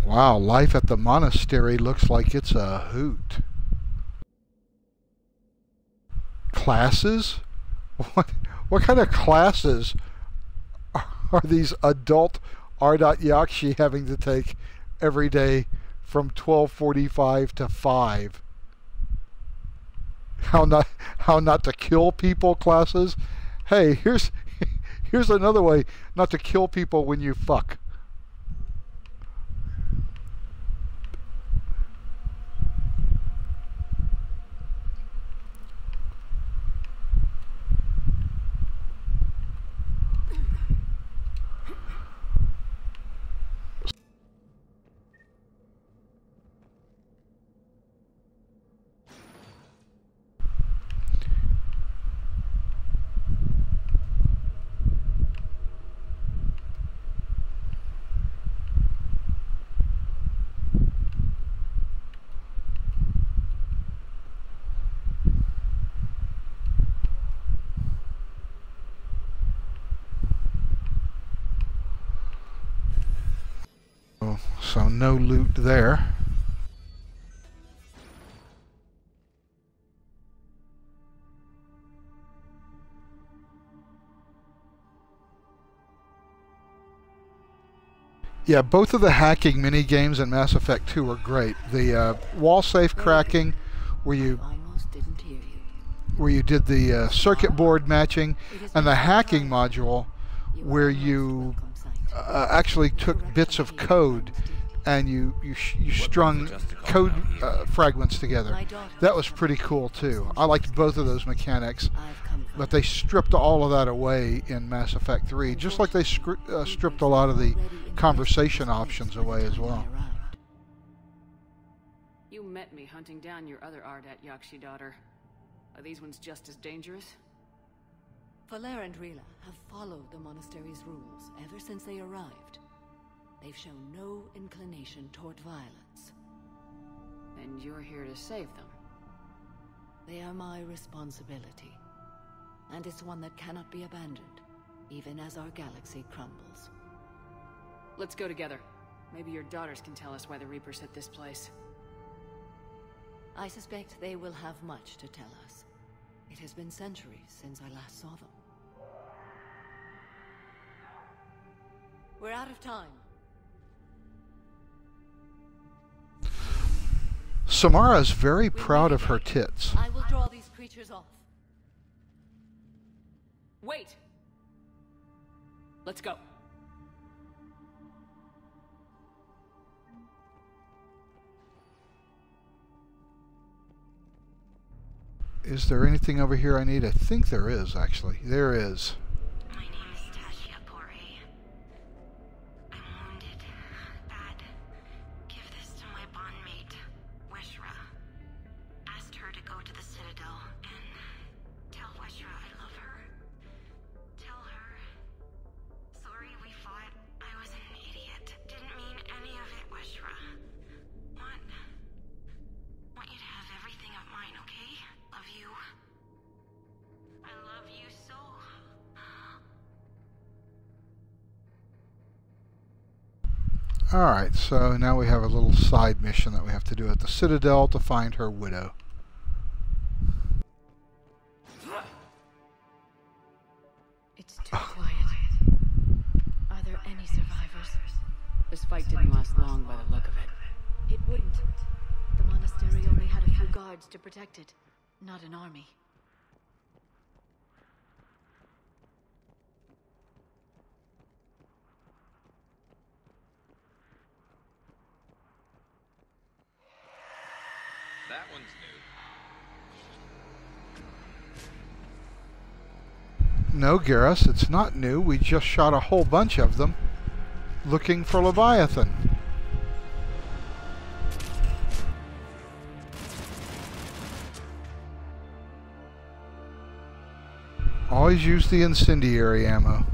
Wow, life at the monastery looks like it's a hoot. Classes? What kind of classes are these adult Ardat Yakshi having to take every day from 12:45 to 5? How not to kill people classes? Hey, here's another way not to kill people when you fuck. So no loot there. Yeah, both of the hacking mini games in Mass Effect 2 were great. The wall safe cracking, where you did the circuit board matching, and the hacking module, where you actually took bits of code and you strung code fragments together. That was pretty cool too. I liked both of those mechanics, but they stripped all of that away in Mass Effect 3, just like they stripped a lot of the conversation options away as well.
You met me hunting down your other Ardat Yakshi daughter. Are these ones just as dangerous?
Falere and Rila have followed the monastery's rules ever since they arrived. They've shown no inclination toward violence.
And you're here to save them?
They are my responsibility. And it's one that cannot be abandoned, even as our galaxy crumbles.
Let's go together. Maybe your daughters can tell us why the Reapers hit this place.
I suspect they will have much to tell us. It has been centuries since I last saw them. We're out of time.
Samara's very proud of her tits.
I will draw these creatures off.
Wait! Let's go.
Is there anything over here I need? I think there is, actually. There is.
My name is Tasha Pore. I'm wounded. Bad. Give this to my bondmate, Weshra. Asked her to go to the Citadel and tell Weshra I love her. Tell her. Sorry we fought. I was an idiot. Didn't mean any of it, Weshra. Want you to have everything of mine, okay? Love you. I love you so.
Alright, so now we have a little side mission that we have to do at the Citadel to find her widow.
It's too quiet. Are there any survivors?
This fight didn't last long by the look of it.
It wouldn't. The monastery only had a few guards to protect it, not an army.
That one's new.
No, Garrus, it's not new. We just shot a whole bunch of them looking for Leviathan. Always use the incendiary ammo.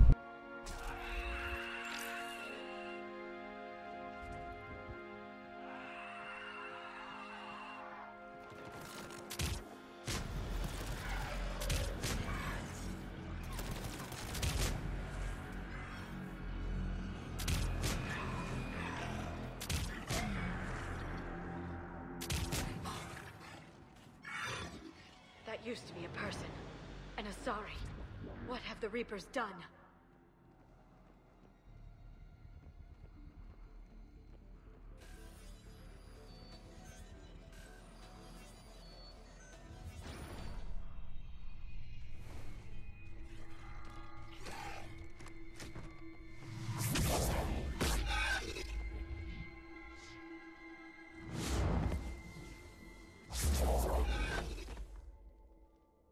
That used to be a person. An Asari. What have the Reapers done?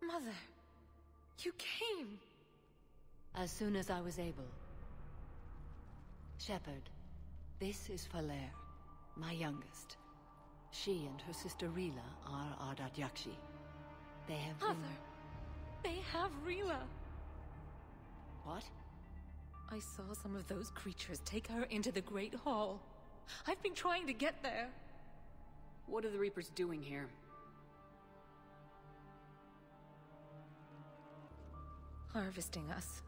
Mother, you came.
As soon as I was able. Shepard, this is Falere, my youngest. She and her sister Rila are Ardat Yakshi. They have
Mother,
been...
they have Rila.
What?
I saw some of those creatures take her into the Great Hall. I've been trying to get there.
What are the Reapers doing here?
Harvesting us.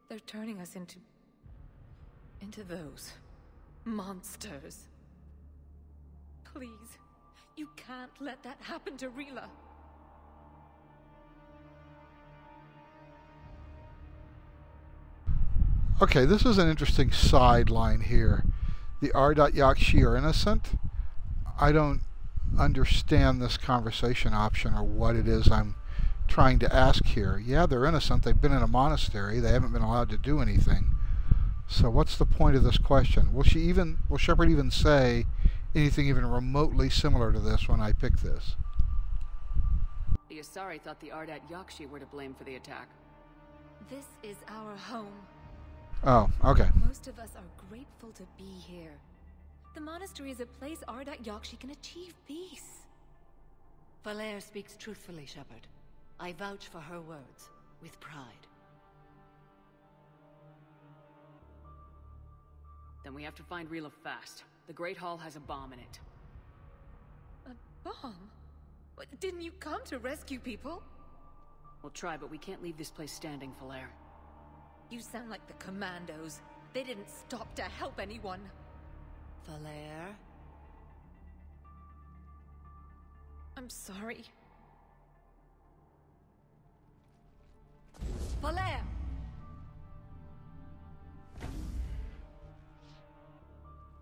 They're turning us into those monsters. Please, you can't let that happen to Rila.
Okay, this is an interesting sideline here. The Ardat Yakshi are innocent. I don't understand this conversation option or what it is I'm trying to ask here. Yeah, they're innocent. They've been in a monastery. They haven't been allowed to do anything. So what's the point of this question? Will Shepard even say anything even remotely similar to this when I pick this?
The Asari thought the Ardat Yakshi were to blame for the attack.
This is our home.
Oh, okay.
Most of us are grateful to be here. The monastery is a place Ardat Yakshi can achieve peace.
Falere speaks truthfully, Shepard. I vouch for her words, with pride.
Then we have to find Rila fast. The Great Hall has a bomb in it.
A bomb? What, didn't you come to rescue people?
We'll try, but we can't leave this place standing, Falere.
You sound like the Commandos. They didn't stop to help anyone.
Valere?
I'm sorry.
Valere!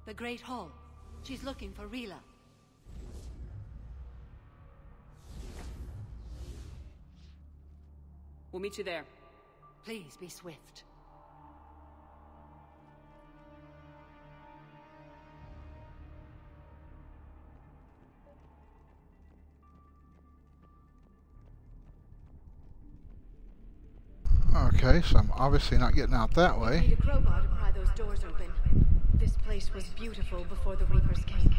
The Great Hall. She's looking for Rila.
We'll meet you there.
Please be swift.
Okay, so I'm obviously not getting out that way.
Need a crowbar to pry those doors open. This place was beautiful before the Reapers came.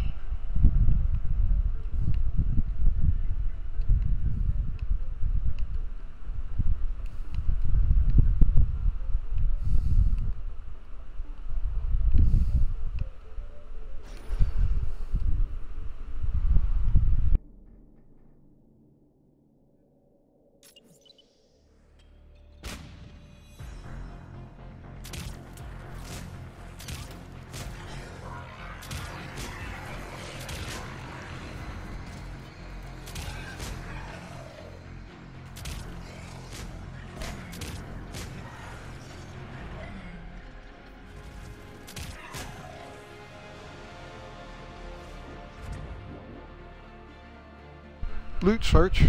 Loot search.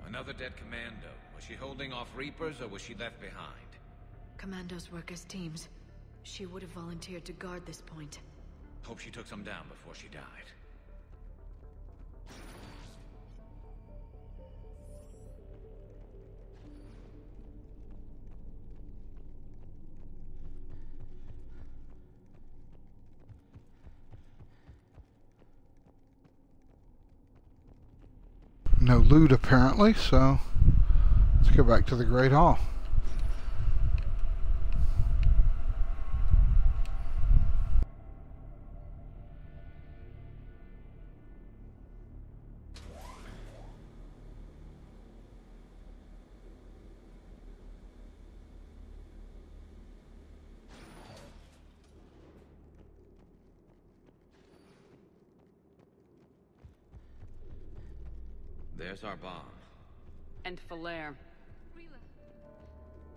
Another dead commando. Was she holding off Reapers, or was she left behind?
Commandos work as teams. She would have volunteered to guard this point.
Hope she took some down before she died.
No loot apparently, so let's go back to the Great Hall.
There's our bomb.
And Falere.
Rila!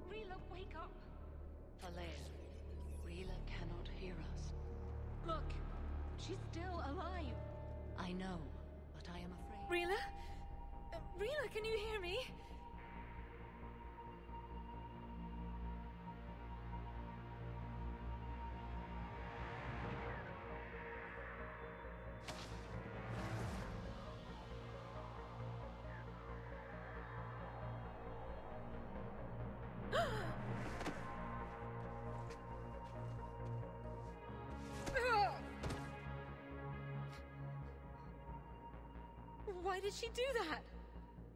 Rila, wake up! Falere, Rila cannot hear us. Look! She's still alive! I know, but I am afraid...
Rila? Rila, can you hear me? Why did she do that?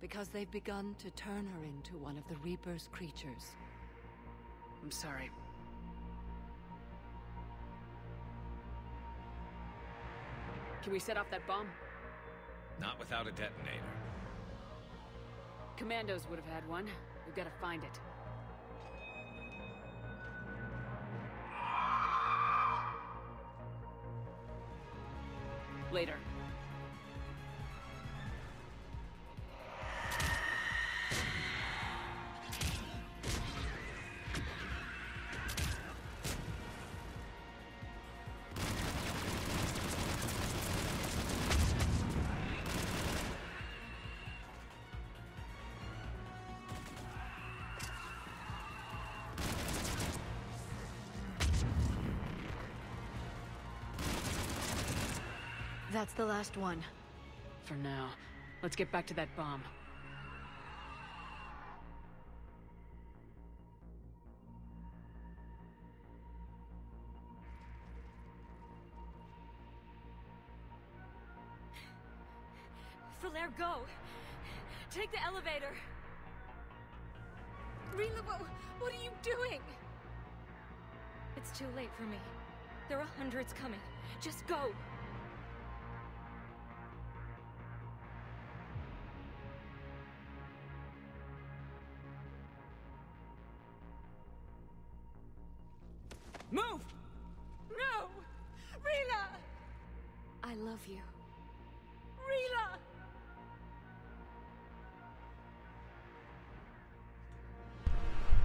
Because they've begun to turn her into one of the Reaper's creatures.
I'm sorry. Can we set off that bomb?
Not without a detonator.
Commandos would have had one. We've got to find it. Later.
That's the last one.
For now. Let's get back to that bomb.
Falaire, go! Take the elevator! Rila, what are you doing? It's too late for me. There are hundreds coming. Just go! Move! No! Rila! I love you. Rila!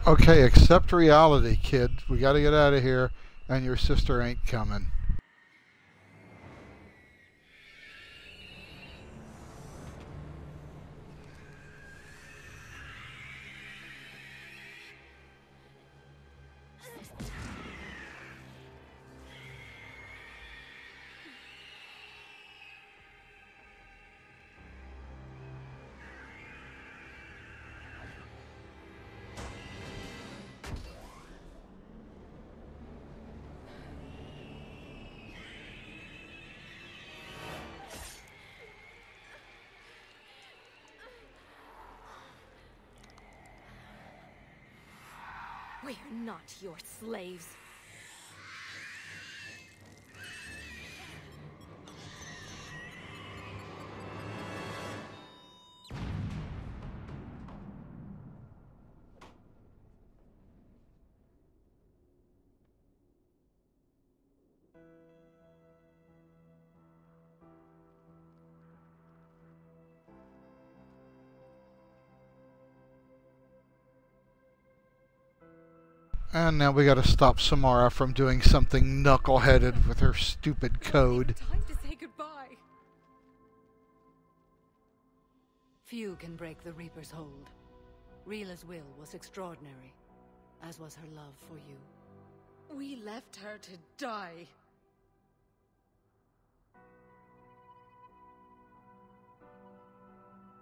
Okay, accept reality, kid. We gotta get out of here, and your sister ain't coming.
We're not your slaves.
And now we gotta stop Samara from doing something knuckleheaded with her stupid code.
Time to say goodbye.
Few can break the Reaper's hold. Rila's will was extraordinary, as was her love for you.
We left her to die.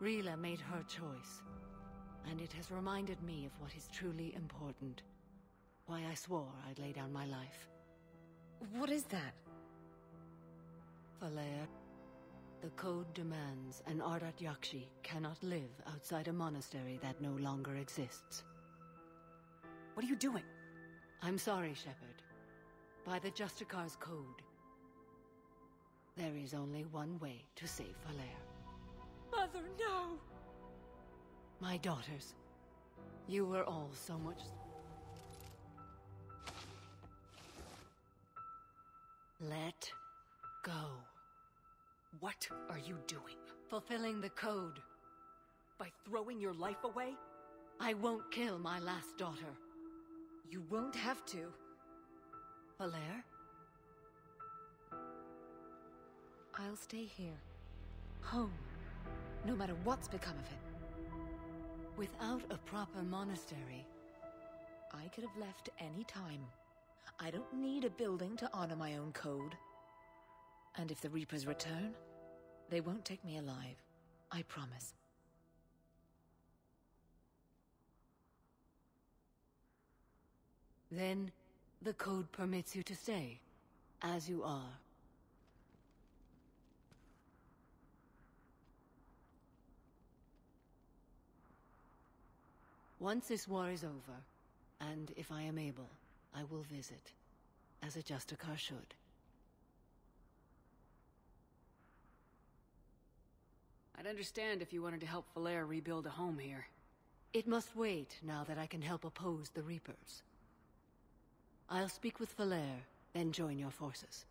Rila made her choice, and it has reminded me of what is truly important. Why I swore I'd lay down my life.
What is that?
Falaire, the code demands an Ardat Yakshi cannot live outside a monastery that no longer exists.
What are you doing?
I'm sorry, Shepard. By the Justicar's code, there is only one way to save Falaire.
Mother, no!
My daughters, you were all so much... Let go.
What are you doing?
Fulfilling the code.
By throwing your life away?
I won't kill my last daughter.
You won't have to.
Falaire?
I'll stay here. Home. No matter what's become of it.
Without a proper monastery...
I could have left any time. I don't need a building to honor my own code. And if the Reapers return, they won't take me alive. I promise.
Then, the code permits you to stay, as you are. Once this war is over, and if I am able, I will visit, as a Justicar should.
understand if you wanted to help Falere rebuild a home here.
It must wait now that I can help oppose the Reapers. I'll speak with Falere, then join your forces.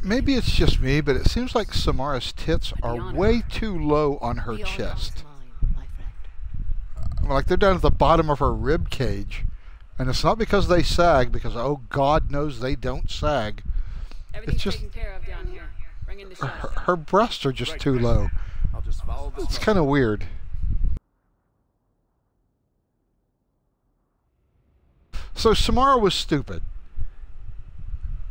Maybe it's just me, but it seems like Samara's tits are way too low on her chest. Like they're down at the bottom of her rib cage. And it's not because they sag, because oh God knows they don't sag. It's just
taken care of down here. Bring in the
her breasts are just too low.
I'll just follow the
It's kind of weird. So Samara was stupid.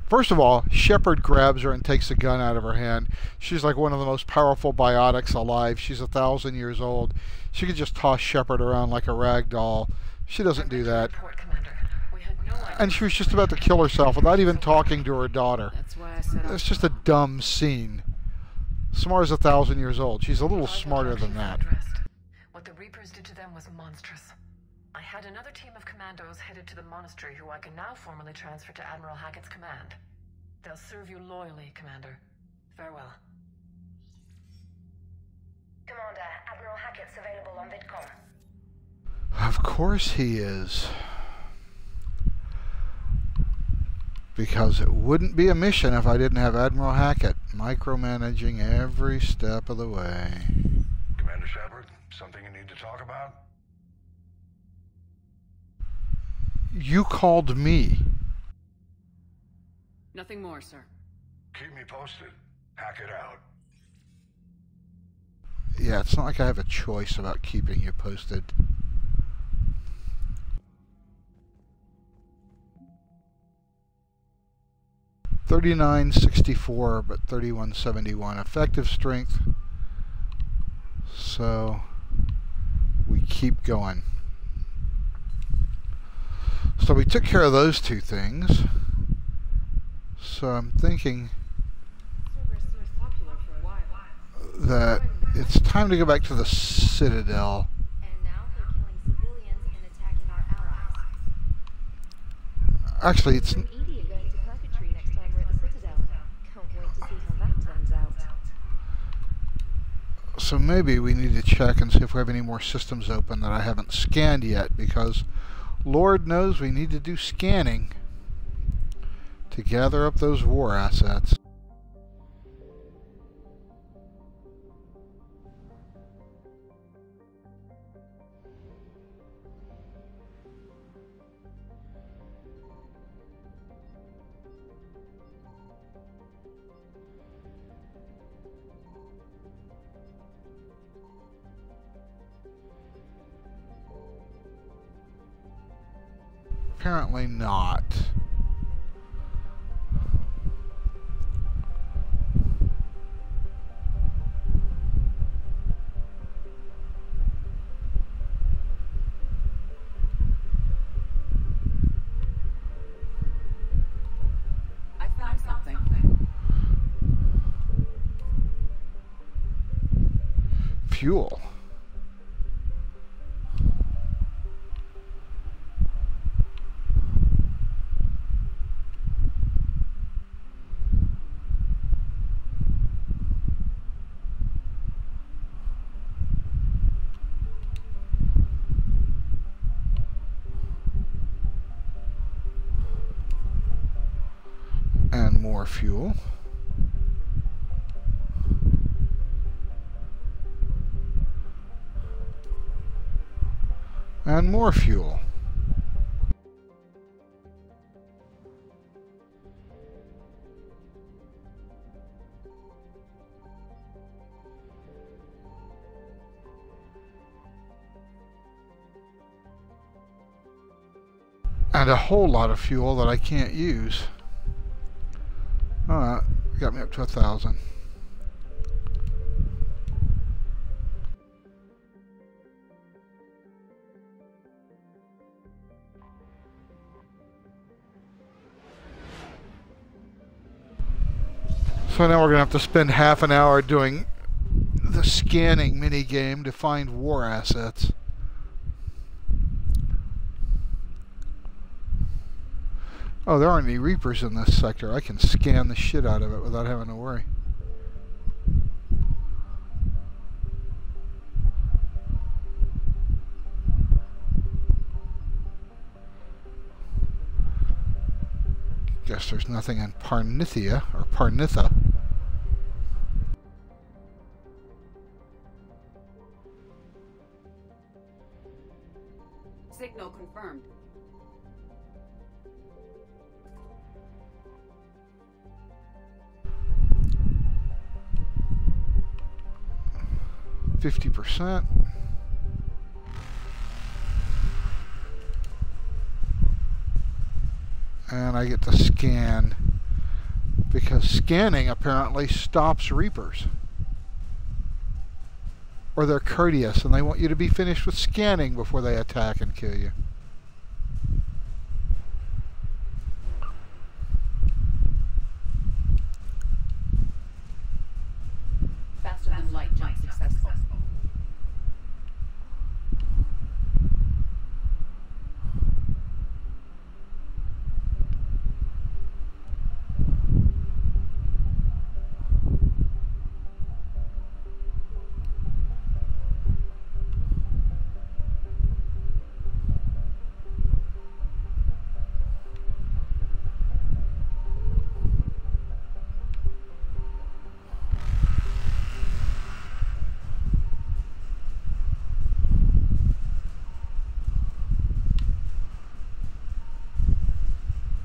First of all, Shepard grabs her and takes a gun out of her hand. She's like one of the most powerful biotics alive. She's 1,000 years old. She could just toss Shepard around like a rag doll. She doesn't do that. And she was just about to kill herself without even talking to her daughter. It's just a dumb scene. Samara's 1,000 years old. She's a little smarter than that.
What the Reapers did to them was monstrous. I had another team of commandos headed to the monastery who I can now formally transfer to Admiral Hackett's command. They'll serve you loyally, Commander. Farewell.
Commander, Admiral Hackett's available on VidCom.
Of course he is. Because it wouldn't be a mission if I didn't have Admiral Hackett micromanaging every step of the way.
Commander Shepard, something you need to talk about?
You called me.
Nothing more, sir.
Keep me posted. Hackett out.
Yeah, it's not like I have a choice about keeping you posted. $39.64, but $31.71 effective strength. So we keep going. So we took care of those two things. So I'm thinking that it's time to go back to the Citadel. Actually, it's... So maybe we need to check and see if we have any more systems open that I haven't scanned yet, because Lord knows we need to do scanning to gather up those war assets. Apparently not.
I found something.
Fuel. And more fuel. And more fuel. And a whole lot of fuel that I can't use. Alright, got me up to 1,000. So now we're going to have to spend half an hour doing the scanning mini game to find war assets. Oh, there aren't any Reapers in this sector. I can scan the shit out of it without having to worry. Guess there's nothing in Parnithia, or Parnitha.
Signal confirmed.
%. And I get to scan, because scanning apparently stops Reapers. Or they're courteous and they want you to be finished with scanning before they attack and kill you.
Faster than light jump successful.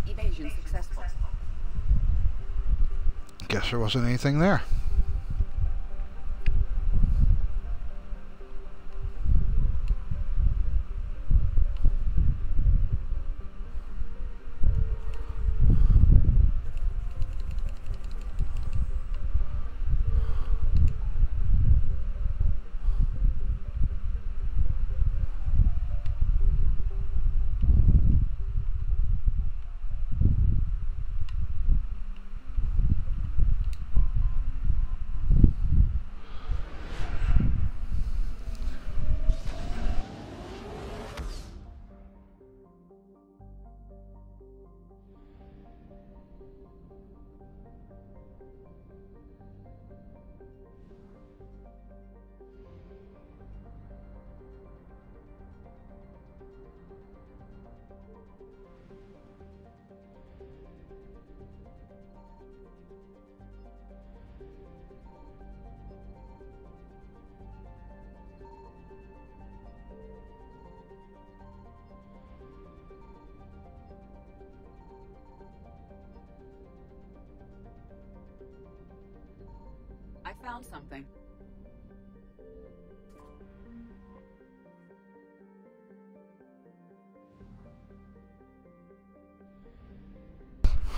Evasion successful.
Guess there wasn't anything there.
I found something.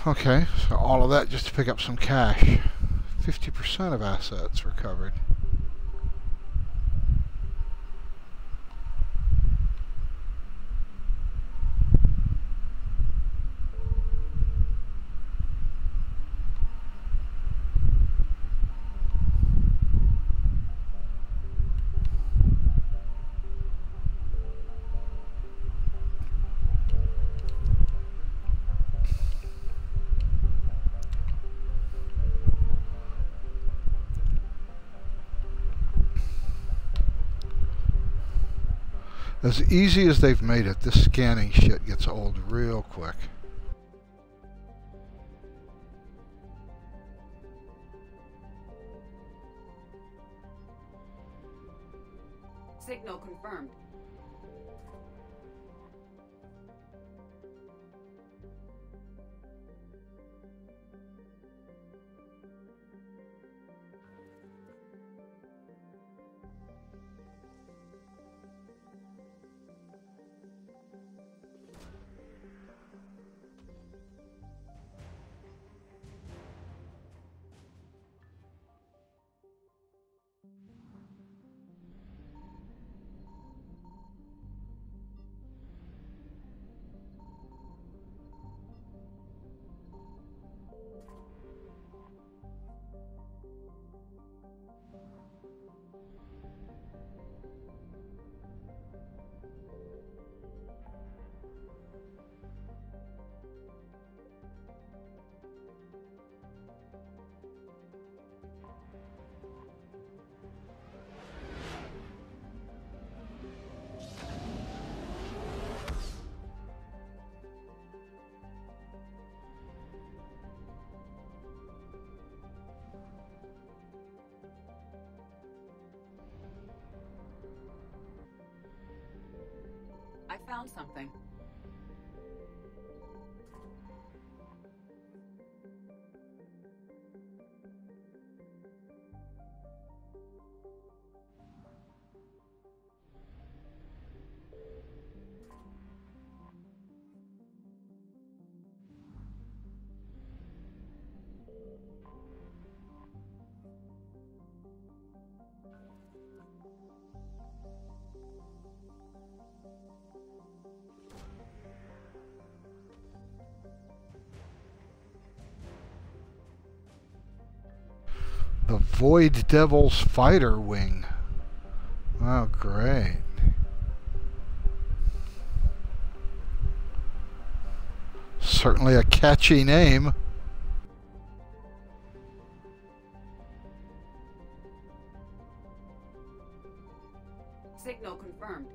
Okay, so all of that just to pick up some cash. 50% of assets recovered. As easy as they've made it, this scanning shit gets old real quick.
Signal confirmed. found something.
The Void Devil's fighter wing. Oh, great. Certainly a catchy name.
Signal confirmed.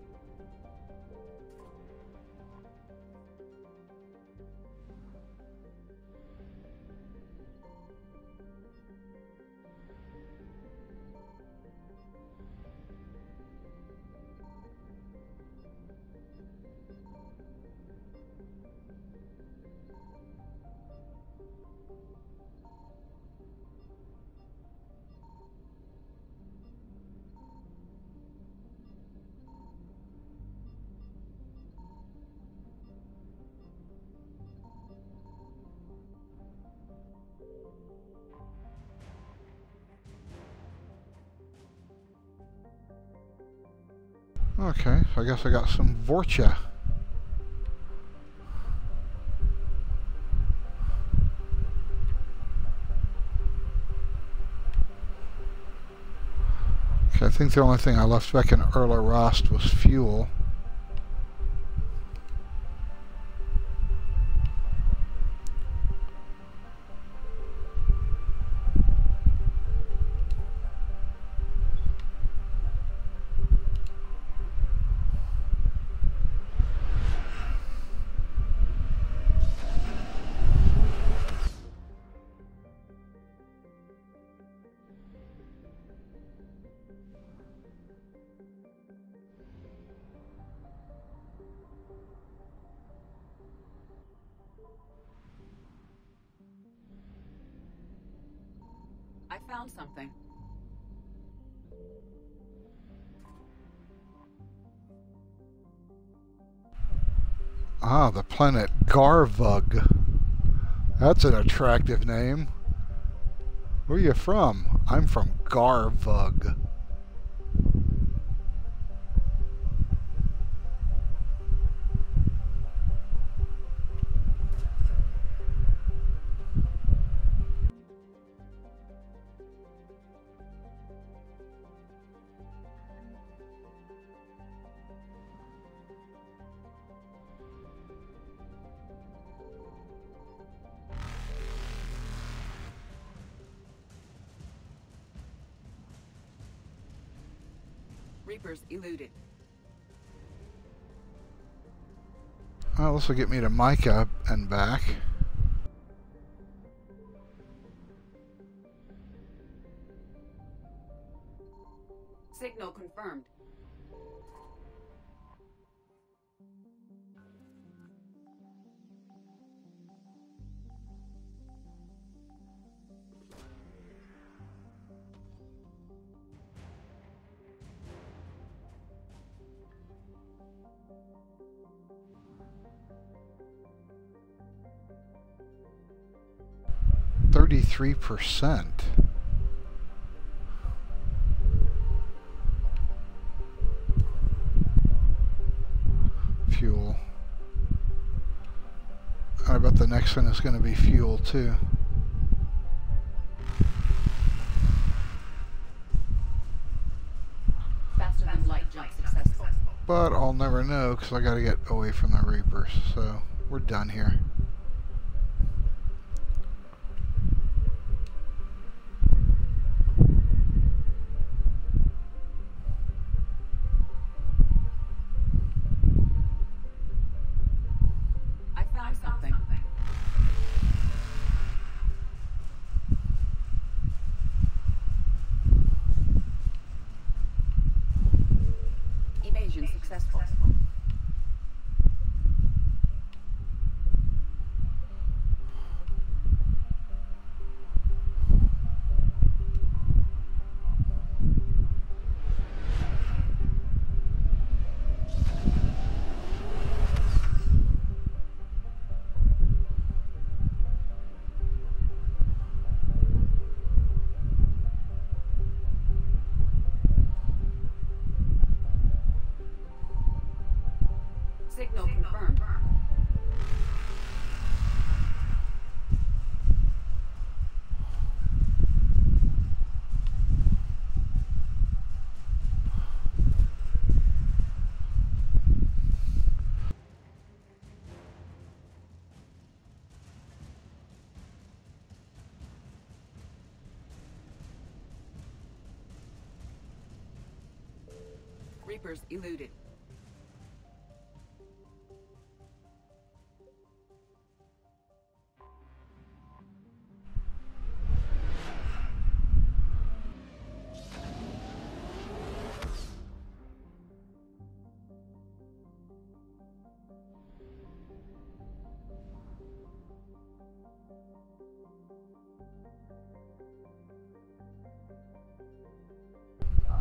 Okay, so I guess I got some Vorcha. Okay, I think the only thing I left back in Erla Rost was fuel.
I found something.
Ah, the planet Garvug. That's an attractive name. Where are you from? I'm from Garvug.
Reapers eluded.
Well, this will get me to Micah and back.
Signal confirmed.
%. Fuel. I bet the next one is going to be fuel too.
Faster than light jump successful.
But I'll never know because I got to get away from the Reapers. So we're done here.
Evasion successful. Signal confirmed. Reapers eluded.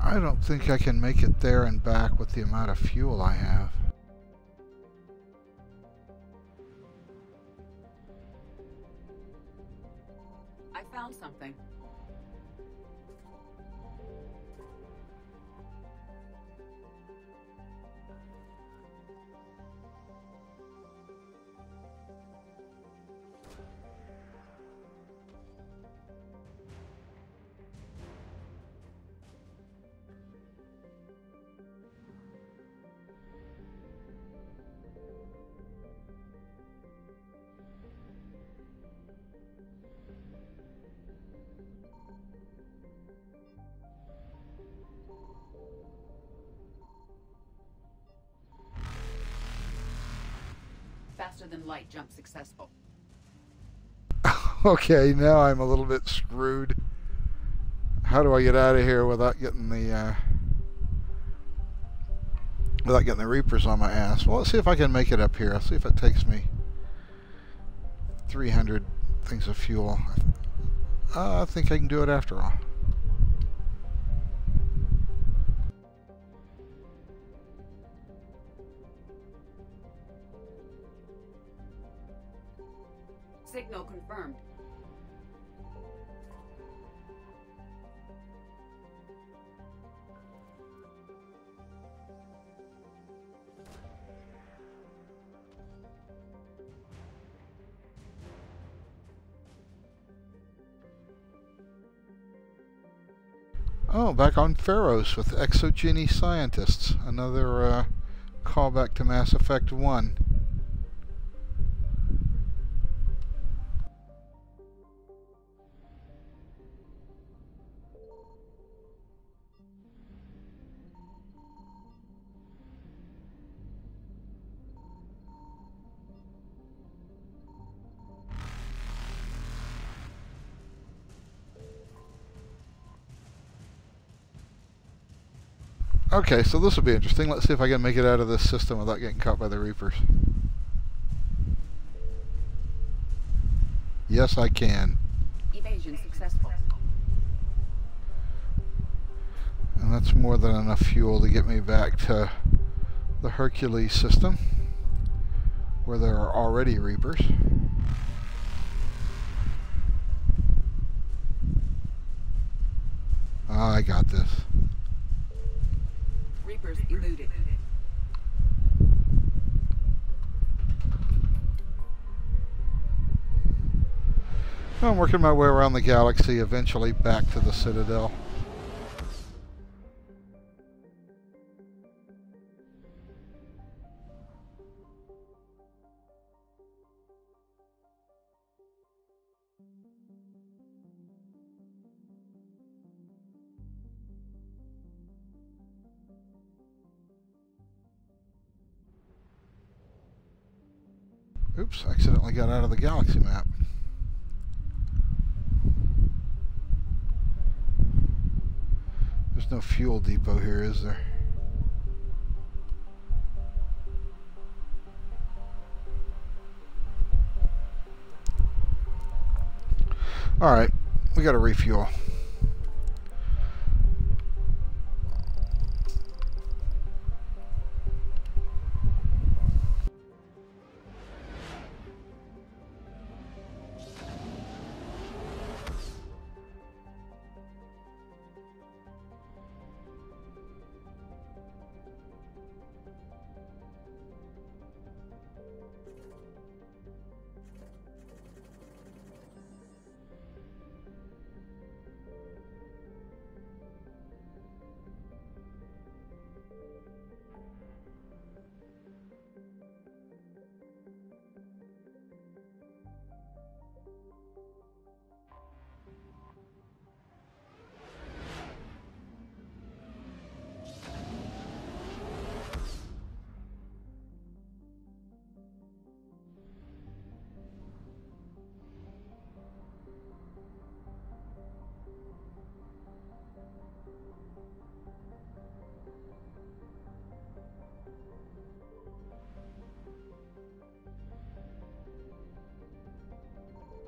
I don't think I can make it there and back with the amount of fuel I have.
I found something. Faster than light jump successful.
Okay, now I'm a little bit screwed. How do I get out of here without getting the Reapers on my ass? Well, let's see if I can make it up here. Let's see if it takes me 300 things of fuel. I think I can do it after all.
Signal confirmed.
Oh, back on Pharos with Exogeny Scientists. Another callback to Mass Effect 1. Okay, so this will be interesting. Let's see if I can make it out of this system without getting caught by the Reapers. Yes, I can.
Evasion successful.
And that's more than enough fuel to get me back to the Hercules system, where there are already Reapers. I got this.
Reapers eluded.
I'm working my way around the galaxy, eventually back to the Citadel. Oops, accidentally got out of the galaxy map. There's no fuel depot here, is there? Alright, we gotta refuel.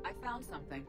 I found something.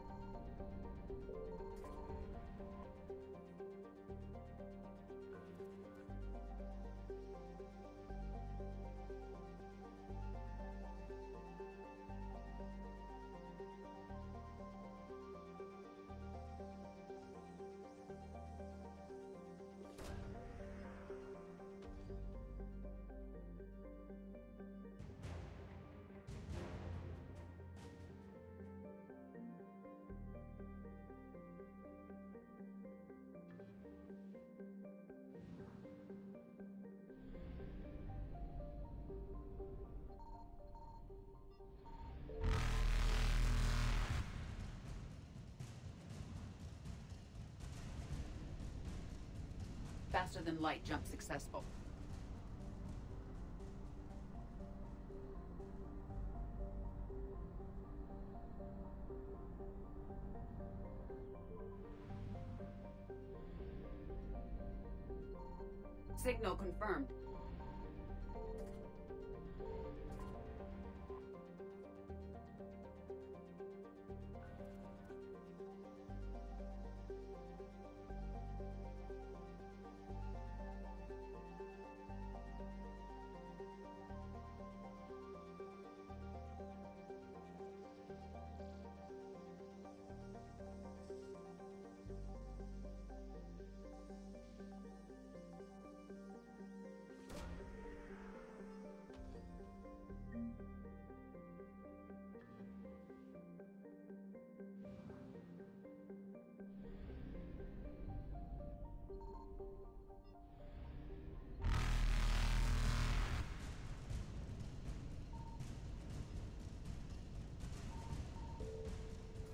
Faster than light jump successful. Signal confirmed.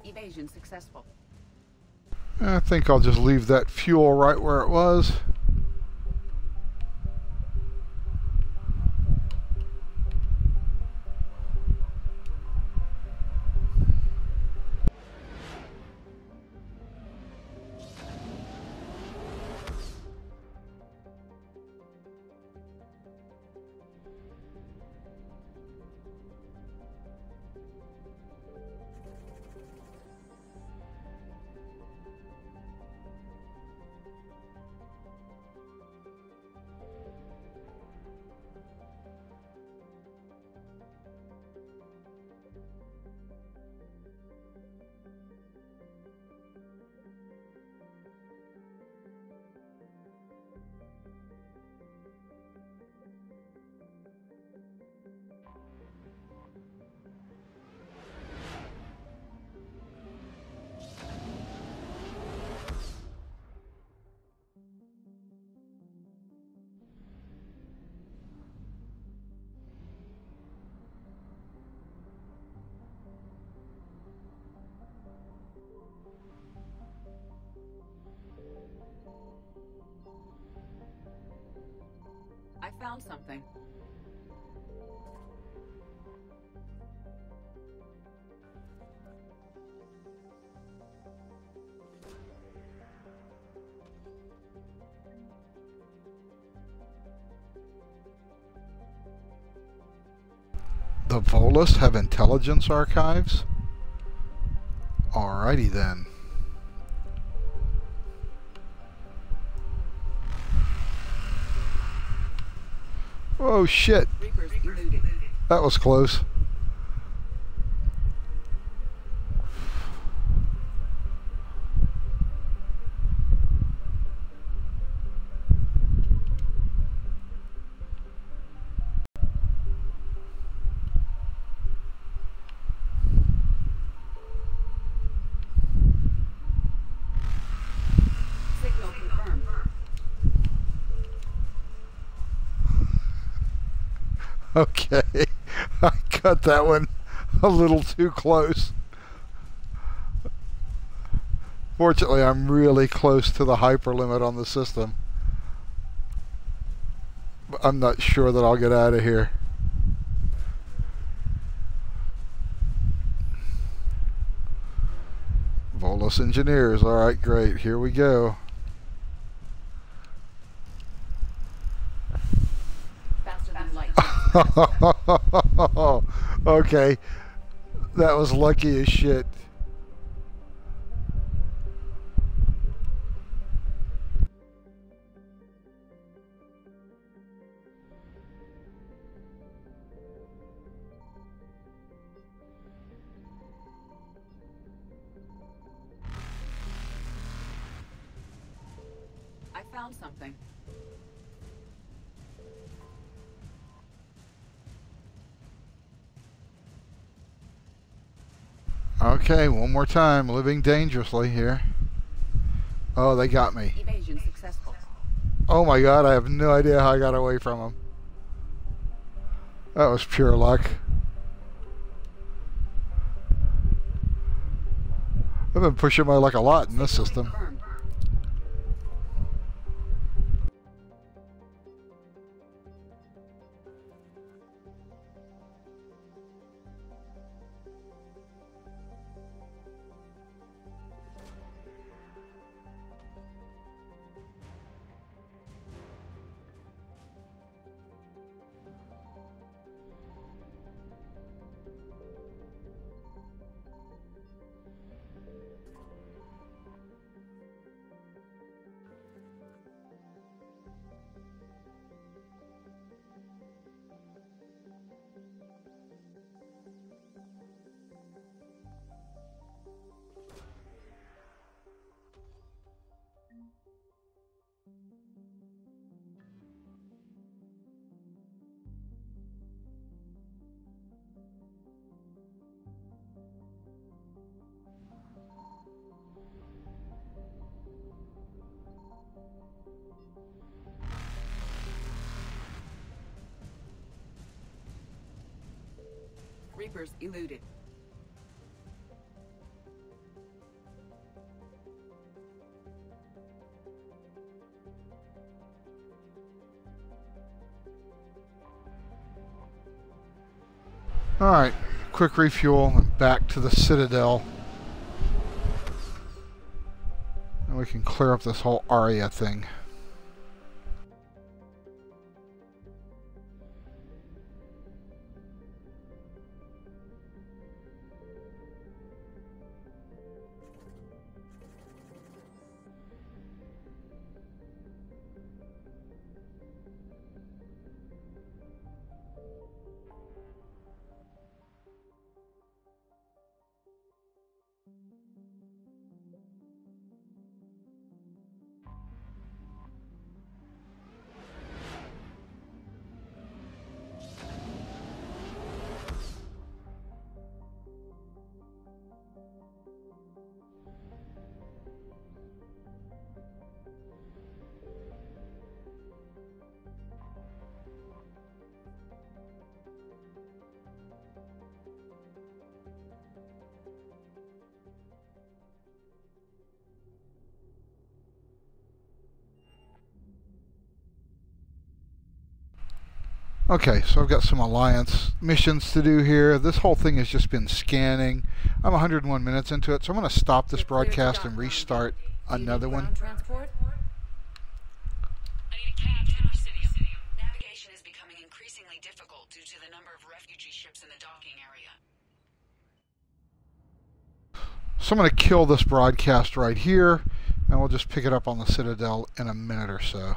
Evasion successful.
I think I'll just leave that fuel right where it was.
I found something.
The Volus have intelligence archives? Alrighty then. Oh shit. That was close. Okay, I cut that one a little too close. Fortunately, I'm really close to the hyperlimit on the system. But I'm not sure that I'll get out of here. Volus engineers, alright, great, here we go.
Faster than
Okay. That was lucky as shit.
I found something.
Okay, one more time. Living dangerously here. Oh, they got me.
Evasion successful.
Oh my god, I have no idea how I got away from them. That was pure luck. I've been pushing my luck a lot in this system.
Reapers eluded.
Alright, quick refuel and back to the Citadel. And we can clear up this whole Aria thing. Okay, so I've got some Alliance missions to do here. This whole thing has just been scanning. I'm 101 minutes into it, so I'm going to stop this broadcast and restart another one.
Transport? I need a cab to Presidium. Navigation is becoming increasingly difficult due to the number of refugee ships in the docking area.
So I'm going to kill this broadcast right here, and we'll just pick it up on the Citadel in a minute or so.